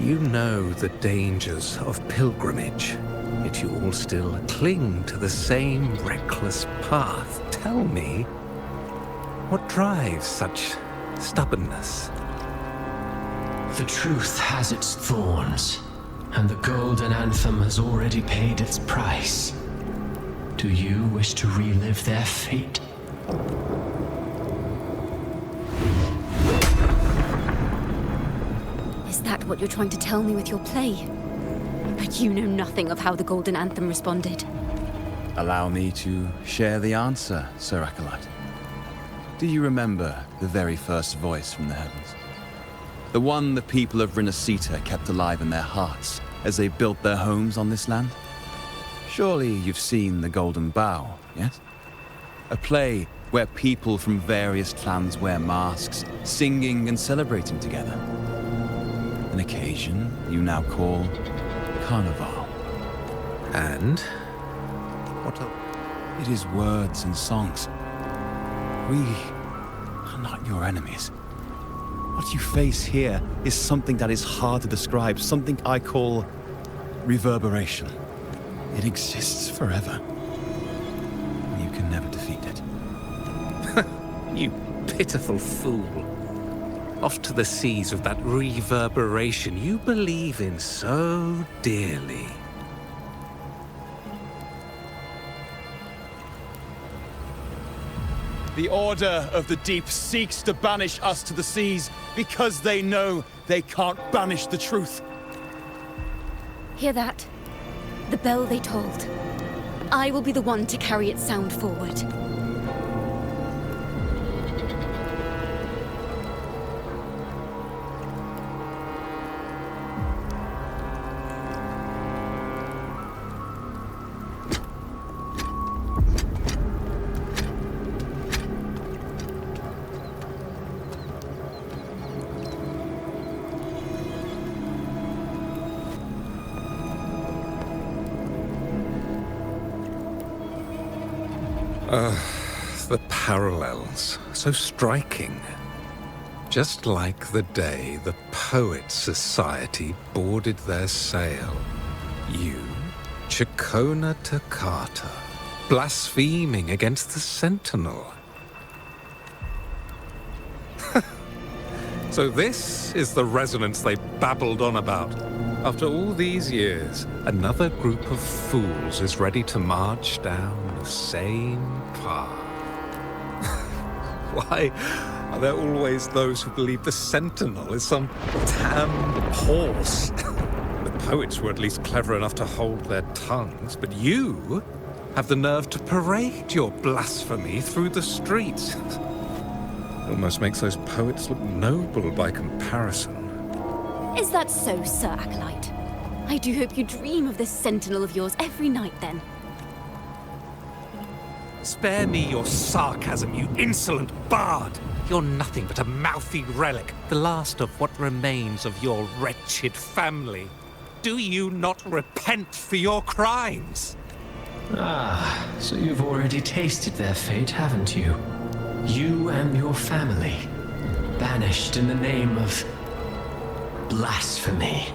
You know the dangers of pilgrimage, yet you all still cling to the same reckless path. Tell me, what drives such stubbornness? The truth has its thorns, and the golden anthem has already paid its price. Do you wish to relive their fate? Is that what you're trying to tell me with your play? But you know nothing of how the golden anthem responded. Allow me to share the answer, Sir Acolyte. Do you remember the very first voice from the heavens? The one the people of Renacita kept alive in their hearts as they built their homes on this land? Surely you've seen The Golden Bough, yes? A play where people from various clans wear masks, singing and celebrating together. An occasion you now call Carnival. And? What else? It is words and songs. We are not your enemies. What you face here is something that is hard to describe, something I call reverberation. It exists forever. You can never defeat it. You pitiful fool. Off to the seas with that reverberation you believe in so dearly. The Order of the Deep seeks to banish us to the seas because they know they can't banish the truth. Hear that? The bell they tolled. I will be the one to carry its sound forward. The parallels, so striking. Just like the day the Poets Society boarded their sail. You, Chacona Toccata, blaspheming against the Sentinel. So this is the resonance they babbled on about. After all these years, another group of fools is ready to march down the same path. Why are there always those who believe the Sentinel is some damn horse? The poets were at least clever enough to hold their tongues, but you have the nerve to parade your blasphemy through the streets. Almost makes those poets look noble by comparison. Is that so, Sir Acolyte? I do hope you dream of this sentinel of yours every night, then. Spare me your sarcasm, you insolent bard! You're nothing but a mouthy relic, the last of what remains of your wretched family. Do you not repent for your crimes? Ah, so you've already tasted their fate, haven't you? You and your family, banished in the name of blasphemy.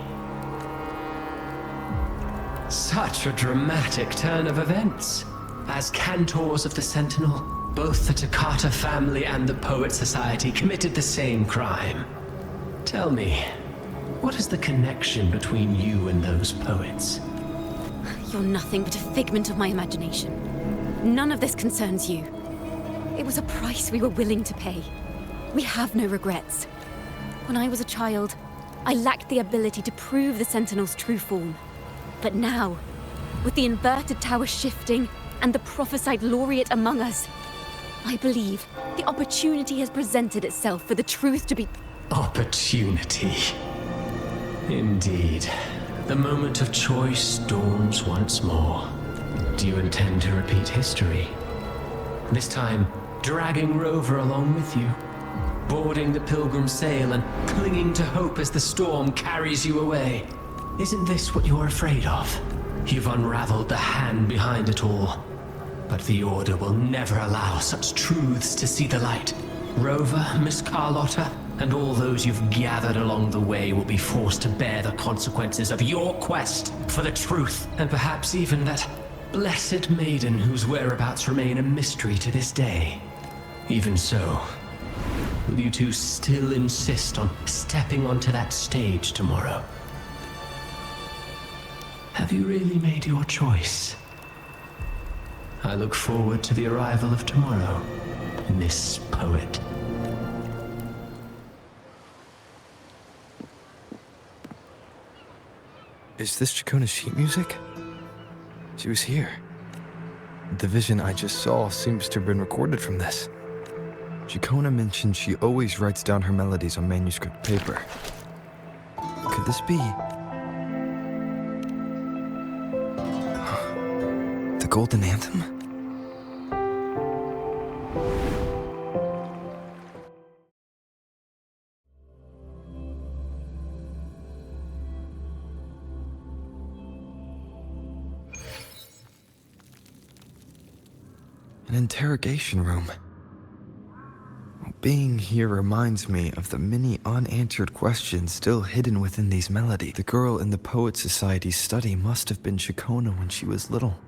Such a dramatic turn of events. As cantors of the Sentinel, both the Toccata family and the Poet Society committed the same crime. Tell me, what is the connection between you and those poets? You're nothing but a figment of my imagination. None of this concerns you. It was a price we were willing to pay. We have no regrets. When I was a child, I lacked the ability to prove the Sentinel's true form. But now, with the inverted tower shifting and the prophesied laureate among us, I believe the opportunity has presented itself for the truth to be... Opportunity. Indeed. The moment of choice dawns once more. Do you intend to repeat history? This time, dragging Rover along with you, boarding the pilgrim sail and clinging to hope as the storm carries you away. Isn't this what you're afraid of? You've unraveled the hand behind it all. But the Order will never allow such truths to see the light. Rover, Miss Carlotta, and all those you've gathered along the way will be forced to bear the consequences of your quest for the truth, and perhaps even that blessed maiden whose whereabouts remain a mystery to this day. Even so, will you two still insist on stepping onto that stage tomorrow? Have you really made your choice? I look forward to the arrival of tomorrow, Miss Poet. Is this Chacona's sheet music? She was here. The vision I just saw seems to have been recorded from this. Chacona mentioned she always writes down her melodies on manuscript paper. Could this be... the Golden Anthem? An interrogation room. Being here reminds me of the many unanswered questions still hidden within these melodies. The girl in the Poet Society's study must have been Chacona when she was little.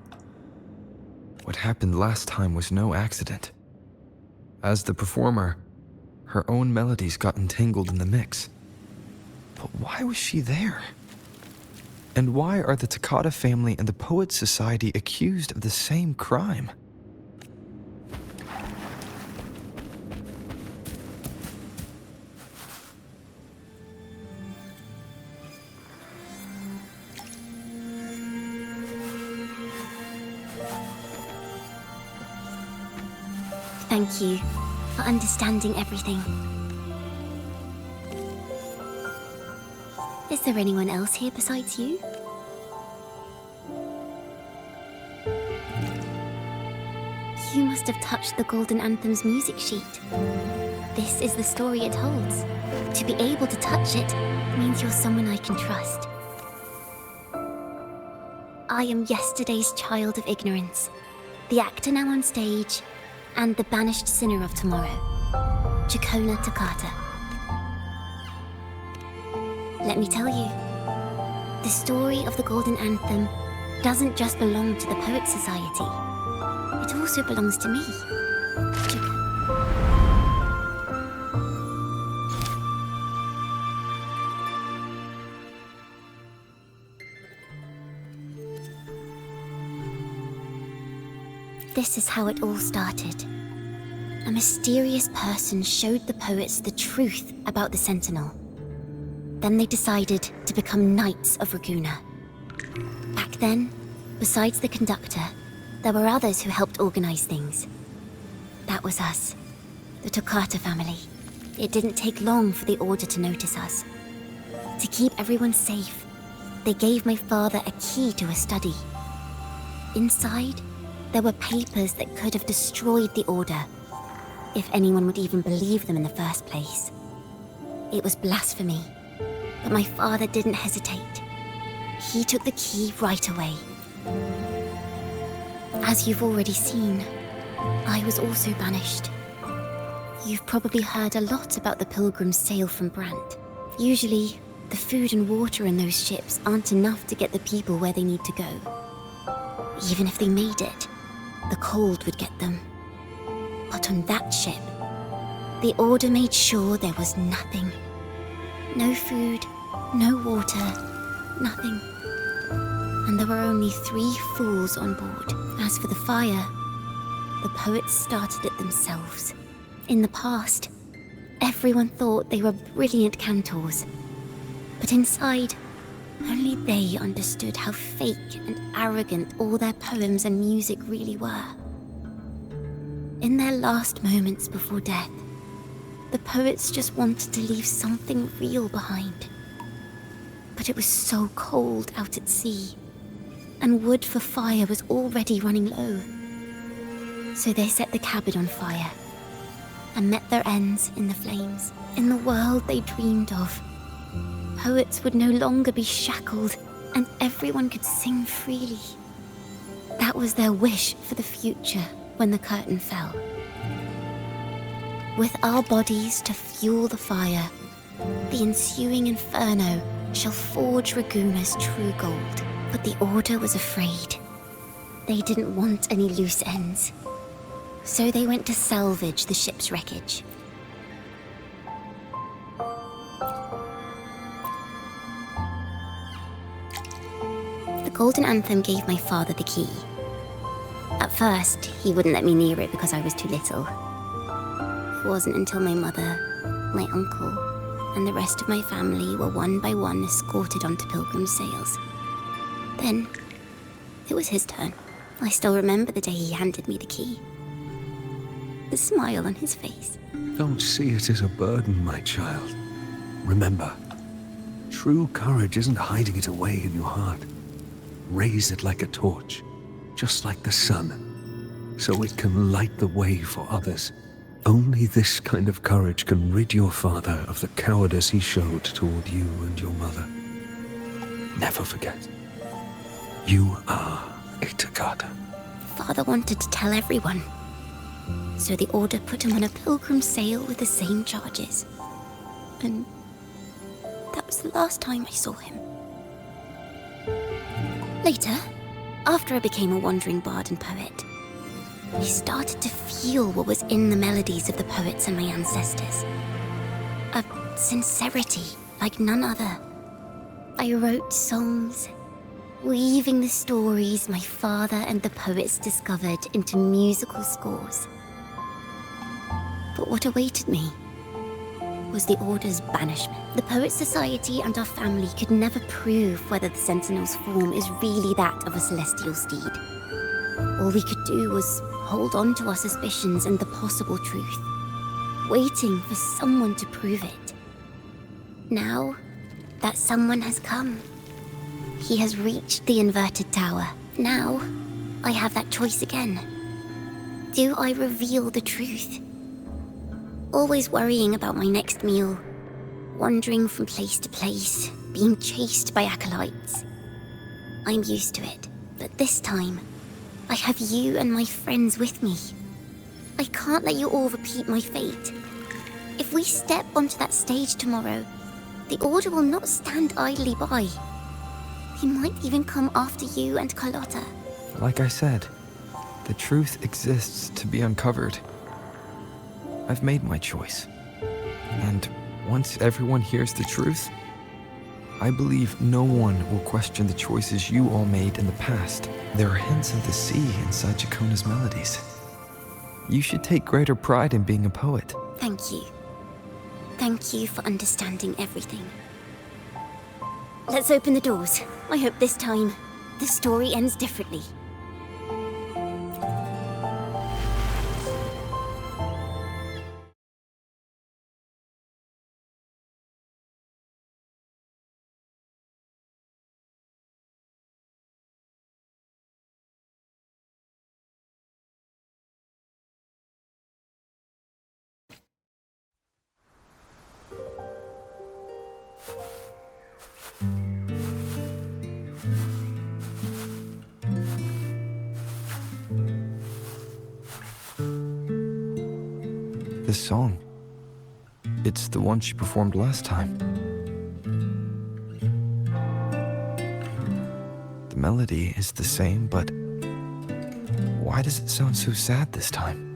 What happened last time was no accident. As the performer, her own melodies got entangled in the mix. But why was she there? And why are the Takata family and the Poet Society accused of the same crime? Thank you for understanding everything. Is there anyone else here besides you? You must have touched the Golden Anthem's music sheet. This is the story it holds. To be able to touch it means you're someone I can trust. I am yesterday's child of ignorance, the actor now on stage, and the banished sinner of tomorrow, Chacona Takata. Let me tell you, the story of the Golden Anthem doesn't just belong to the Poet Society. It also belongs to me. This is how it all started. A mysterious person showed the poets the truth about the Sentinel. Then they decided to become Knights of Raguena. Back then, besides the conductor, there were others who helped organize things. That was us, the Takata family. It didn't take long for the Order to notice us. To keep everyone safe, they gave my father a key to a study. Inside, there were papers that could have destroyed the Order, if anyone would even believe them in the first place. It was blasphemy, but my father didn't hesitate. He took the key right away. As you've already seen, I was also banished. You've probably heard a lot about the pilgrims' sail from Brant. Usually, the food and water in those ships aren't enough to get the people where they need to go. Even if they made it, the cold would get them. But on that ship, the Order made sure there was nothing. No food, no water, nothing. And there were only 3 fools on board. As for the fire, the poets started it themselves. In the past, everyone thought they were brilliant cantors. But inside, only they understood how fake and arrogant all their poems and music really were. In their last moments before death, the poets just wanted to leave something real behind. But it was so cold out at sea, and wood for fire was already running low. So they set the cabin on fire, and met their ends in the flames. In the world they dreamed of, poets would no longer be shackled, and everyone could sing freely. That was their wish for the future when the curtain fell. With our bodies to fuel the fire, the ensuing inferno shall forge Raguna's true gold. But the Order was afraid. They didn't want any loose ends. So they went to salvage the ship's wreckage. The Golden Anthem gave my father the key. At first, he wouldn't let me near it because I was too little. It wasn't until my mother, my uncle, and the rest of my family were one by one escorted onto Pilgrim's sails. Then, it was his turn. I still remember the day he handed me the key. The smile on his face. Don't see it as a burden, my child. Remember, true courage isn't hiding it away in your heart. Raise it like a torch, just like the sun, so it can light the way for others. Only this kind of courage can rid your father of the cowardice he showed toward you and your mother. Never forget, you are a Takata. Father wanted to tell everyone. So the Order put him on a pilgrim sail with the same charges. And that was the last time I saw him. Later, after I became a wandering bard and poet, I started to feel what was in the melodies of the poets and my ancestors. A sincerity like none other. I wrote songs, weaving the stories my father and the poets discovered into musical scores. But what awaited me was the Order's banishment. The Poet Society and our family could never prove whether the Sentinel's form is really that of a celestial steed. All we could do was hold on to our suspicions and the possible truth, waiting for someone to prove it. Now, that someone has come. He has reached the inverted tower. Now, I have that choice again. Do I reveal the truth? Always worrying about my next meal, wandering from place to place, being chased by acolytes. I'm used to it, but this time, I have you and my friends with me. I can't let you all repeat my fate. If we step onto that stage tomorrow, the Order will not stand idly by. He might even come after you and Carlotta. Like I said, the truth exists to be uncovered. I've made my choice. And once everyone hears the truth, I believe no one will question the choices you all made in the past. There are hints of the sea inside Chacona's melodies. You should take greater pride in being a poet. Thank you. Thank you for understanding everything. Let's open the doors. I hope this time, the story ends differently. This song, it's the one she performed last time. The melody is the same, but why does it sound so sad this time?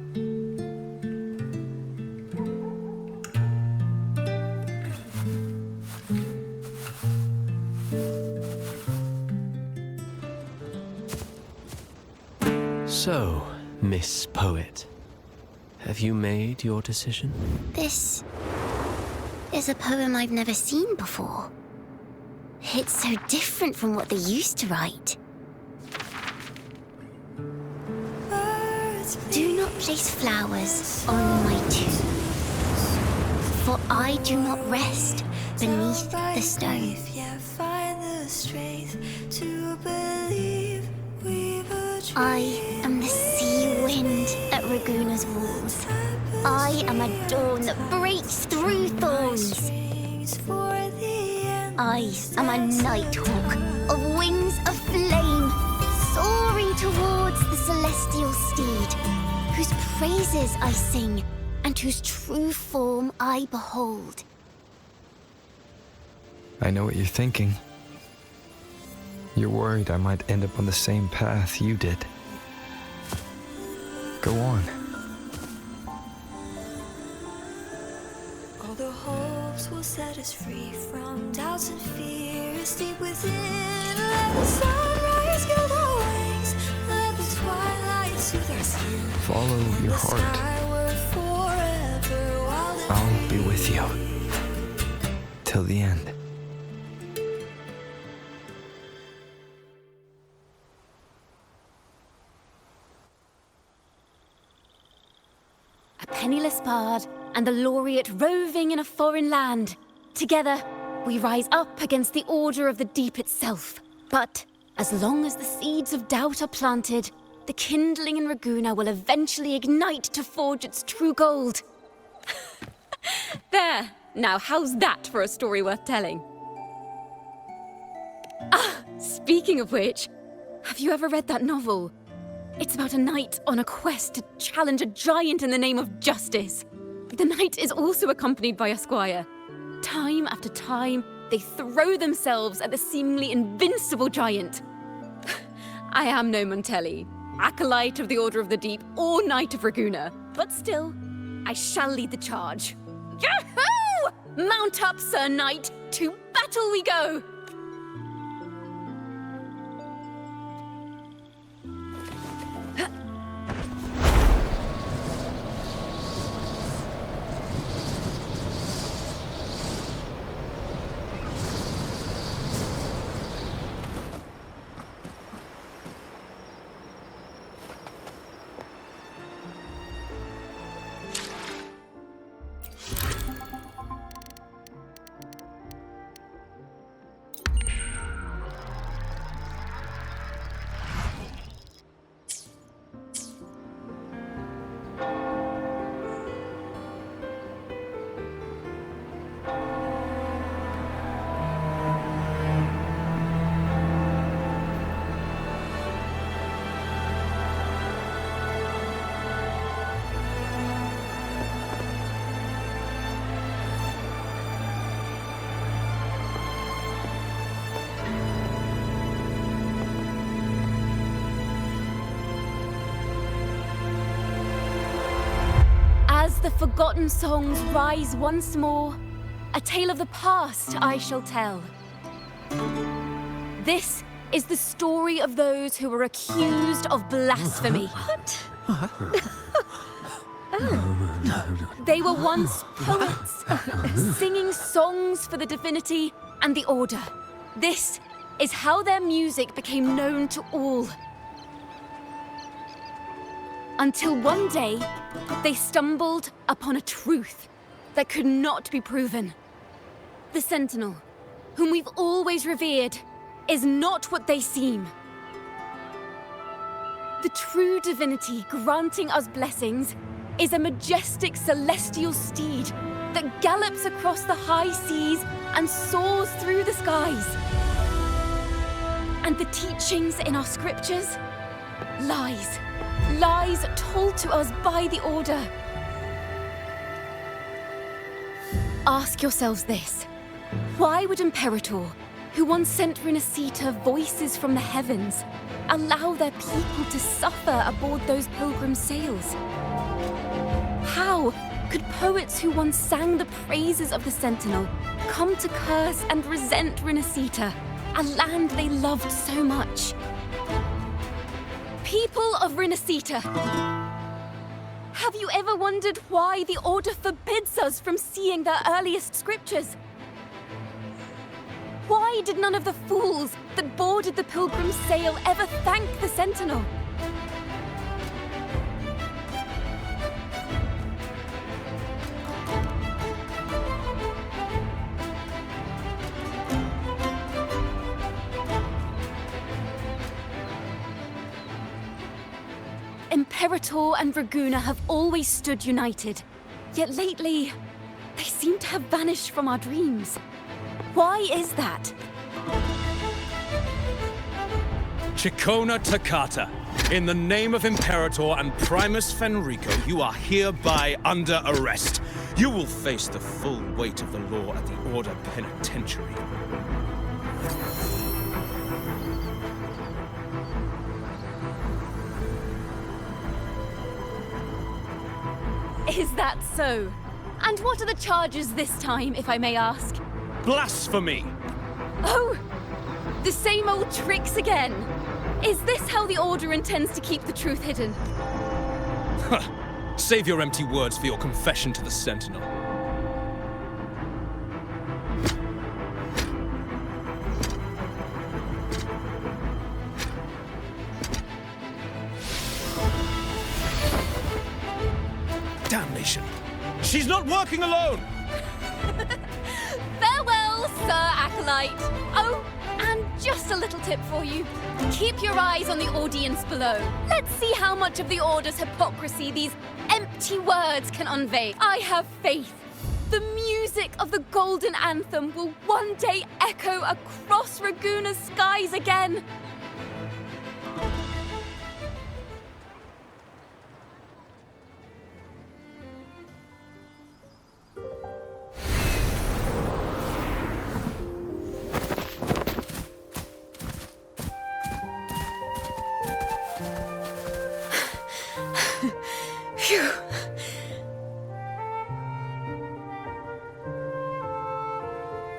So, Miss Poet, have you made your decision? This is a poem I've never seen before. It's so different from what they used to write. Do not place flowers on my tomb, for I do not rest beneath the stone. I am the sea wind at Raguna's walls. I am a dawn that breaks through thorns. I am a nighthawk of wings of flame, soaring towards the celestial steed, whose praises I sing and whose true form I behold. I know what you're thinking. You're worried I might end up on the same path you did. Go on. All the hopes will set us free from doubts and fears deep within. Let the sunrise gild our wings. Let the twilight soothe our skin. Follow your heart. I'll be with you. Till the end. A penniless bard and the laureate roving in a foreign land. Together, we rise up against the order of the deep itself. But as long as the seeds of doubt are planted, the kindling in Raguna will eventually ignite to forge its true gold. There! Now, how's that for a story worth telling? Ah, speaking of which, have you ever read that novel? It's about a knight on a quest to challenge a giant in the name of justice. The knight is also accompanied by a squire. Time after time, they throw themselves at the seemingly invincible giant. I am no Montelli, acolyte of the Order of the Deep, or Knight of Raguna, but still, I shall lead the charge. Yahoo! Mount up, Sir Knight! To battle we go! As the forgotten songs rise once more, a tale of the past I shall tell. This is the story of those who were accused of blasphemy. They were once poets, singing songs for the divinity and the order. This is how their music became known to all. Until one day, they stumbled upon a truth that could not be proven. The Sentinel, whom we've always revered, is not what they seem. The true divinity granting us blessings is a majestic celestial steed that gallops across the high seas and soars through the skies. And the teachings in our scriptures? Lies. Lies told to us by the Order. Ask yourselves this. Why would Imperator, who once sent Renacita voices from the heavens, allow their people to suffer aboard those pilgrim sails? How could poets who once sang the praises of the Sentinel come to curse and resent Renacita, a land they loved so much? People of Renacita, have you ever wondered why the Order forbids us from seeing their earliest scriptures? Why did none of the fools that boarded the Pilgrim's sail ever thank the Sentinel? Imperator and Raguna have always stood united, yet lately, they seem to have vanished from our dreams. Why is that? Chikona Takata, In the name of Imperator and Primus Fenrico, you are hereby under arrest. You will face the full weight of the law at the Order Penitentiary. Is that so? And what are the charges this time, if I may ask? Blasphemy! Oh! The same old tricks again! Is this how the Order intends to keep the truth hidden? Save your empty words for your confession to the Sentinel. Damnation! She's not working alone! Farewell, Sir Acolyte! Oh, and just a little tip for you. Keep your eyes on the audience below. Let's see how much of the Order's hypocrisy these empty words can unveil. I have faith. The music of the Golden Anthem will one day echo across Raguna's skies again. Phew.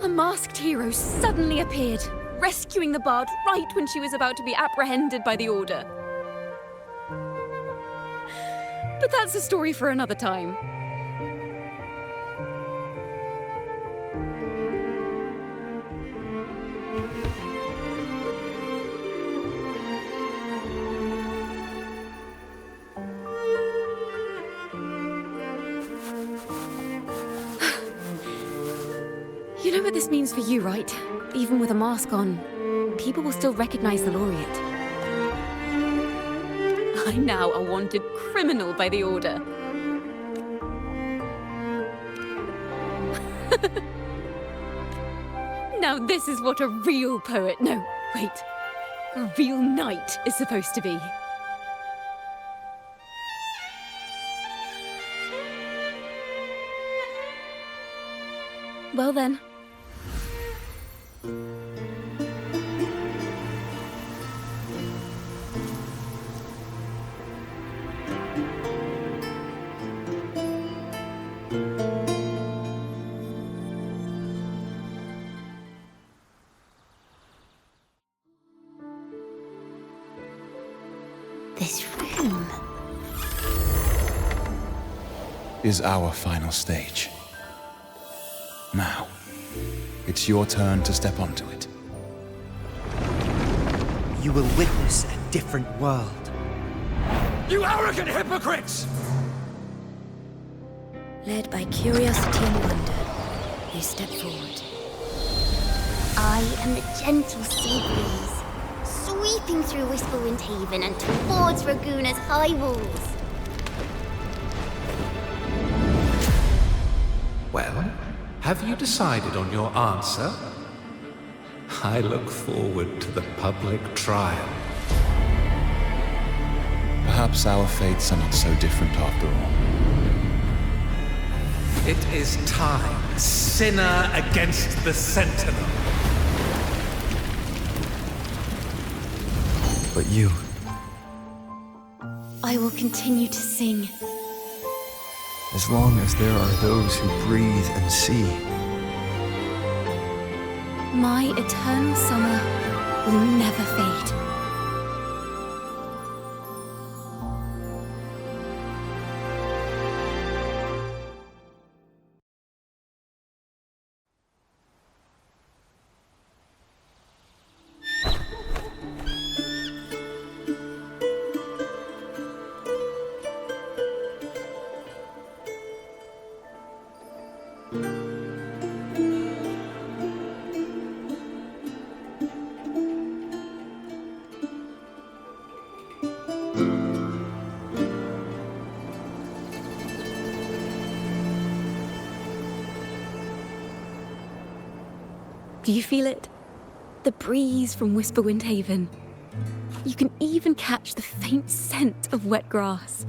A masked hero suddenly appeared, rescuing the bard right when she was about to be apprehended by the Order. But that's a story for another time. You know what this means for you, right? Even with a mask on, people will still recognize the laureate. I'm now a wanted criminal by the Order. Now this is what a real poet, no, wait, a real knight is supposed to be. Well then. This room is our final stage. Now, it's your turn to step onto it. You will witness a different world. You arrogant hypocrites! Led by curiosity and wonder, you step forward. I am the gentle sea breeze, sweeping through Whisperwind Haven and towards Raguna's high walls. Well, have you decided on your answer? I look forward to the public trial. Perhaps our fates are not so different after all. It is time, sinner against the Sentinel. But you... I will continue to sing. As long as there are those who breathe and see. My eternal summer will never fade. Do you feel it? The breeze from Whisperwind Haven. You can even catch the faint scent of wet grass.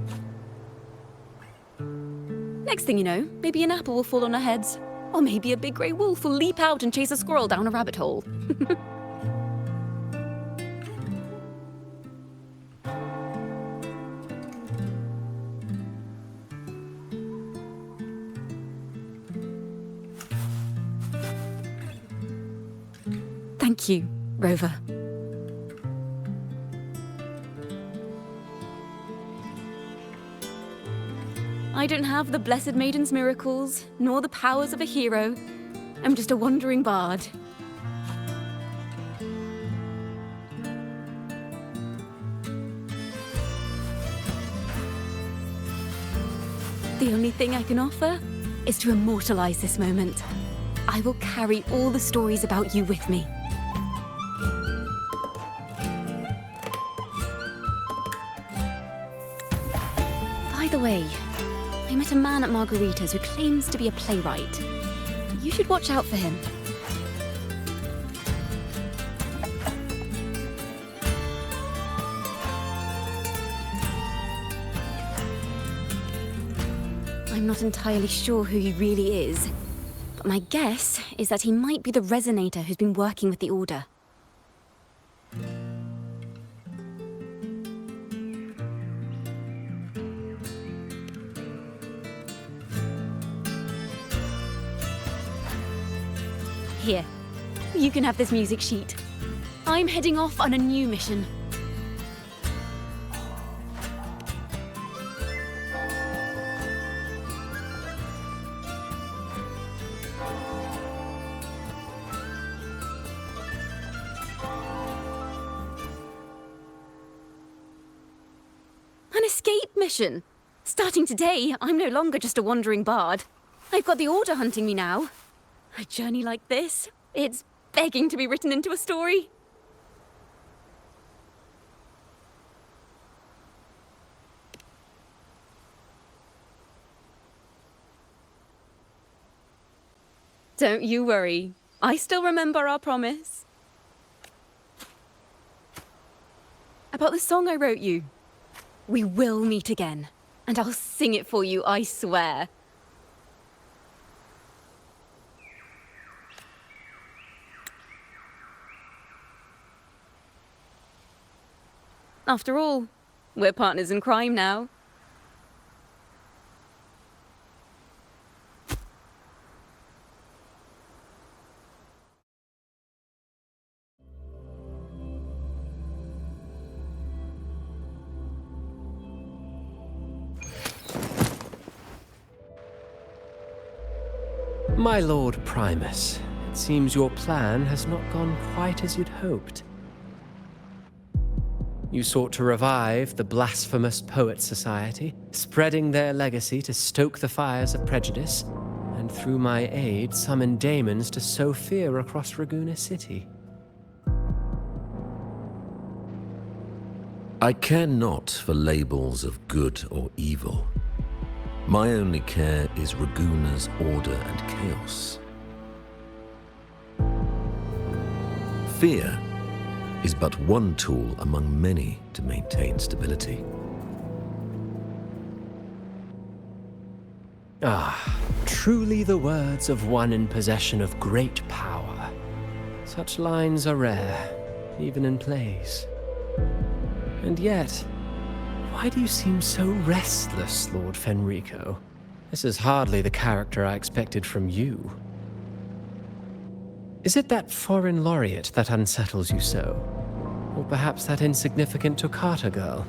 Next thing you know, maybe an apple will fall on our heads. Or maybe a big grey wolf will leap out and chase a squirrel down a rabbit hole. Thank you, Rover. I don't have the Blessed Maiden's miracles, nor the powers of a hero. I'm just a wandering bard. The only thing I can offer is to immortalize this moment. I will carry all the stories about you with me. By the way, I met a man at Margarita's who claims to be a playwright. You should watch out for him. I'm not entirely sure who he really is, but my guess is that he might be the resonator who's been working with the Order. Here, you can have this music sheet. I'm heading off on a new mission. An escape mission! Starting today, I'm no longer just a wandering bard. I've got the Order hunting me now. A journey like this, it's begging to be written into a story. Don't you worry. I still remember our promise. About the song I wrote you. We will meet again, and I'll sing it for you, I swear. After all, we're partners in crime now. My Lord Primus, it seems your plan has not gone quite as you'd hoped. You sought to revive the blasphemous Poets Society, spreading their legacy to stoke the fires of prejudice, and through my aid summon daemons to sow fear across Raguena City. I care not for labels of good or evil. My only care is Raguena's order and chaos. Fear is but one tool among many to maintain stability. Ah, truly the words of one in possession of great power. Such lines are rare, even in plays. And yet, why do you seem so restless, Lord Fenrico? This is hardly the character I expected from you. Is it that foreign laureate that unsettles you so? Or perhaps that insignificant Toccata girl?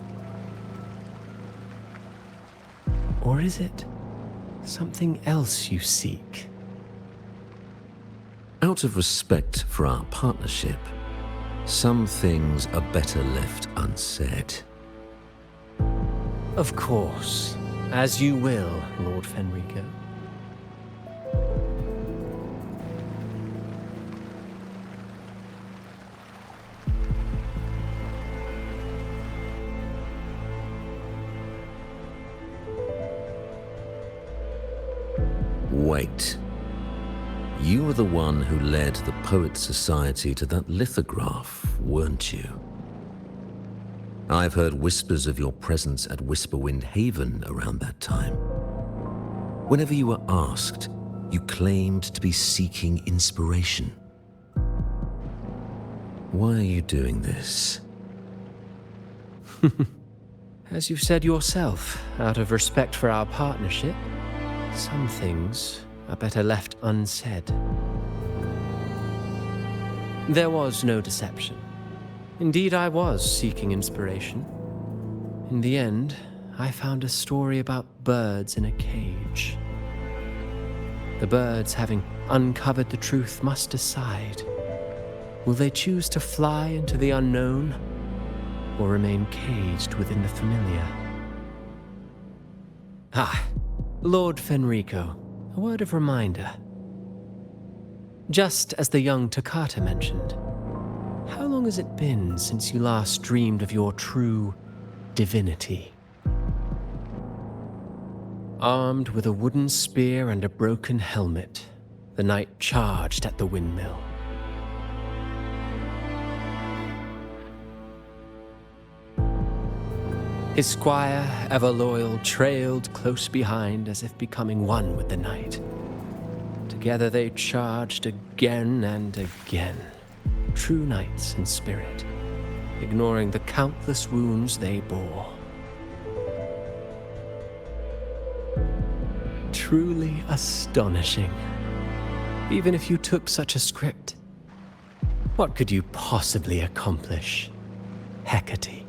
Or is it something else you seek? Out of respect for our partnership, some things are better left unsaid. Of course. As you will, Lord Fenrico. Wait. You were the one who led the Poets Society to that lithograph, weren't you? I've heard whispers of your presence at Whisperwind Haven around that time. Whenever you were asked, you claimed to be seeking inspiration. Why are you doing this? As you've said yourself, out of respect for our partnership, some things are better left unsaid. There was no deception. Indeed, I was seeking inspiration. In the end, I found a story about birds in a cage. The birds, having uncovered the truth, must decide. Will they choose to fly into the unknown, or remain caged within the familiar? Ah, Lord Fenrico, a word of reminder. Just as the young Toccata mentioned, how long has it been since you last dreamed of your true divinity? Armed with a wooden spear and a broken helmet, the knight charged at the windmill. His squire, ever loyal, trailed close behind as if becoming one with the knight. Together they charged again and again, true knights in spirit, ignoring the countless wounds they bore. Truly astonishing. Even if you took such a script, what could you possibly accomplish, Hecate?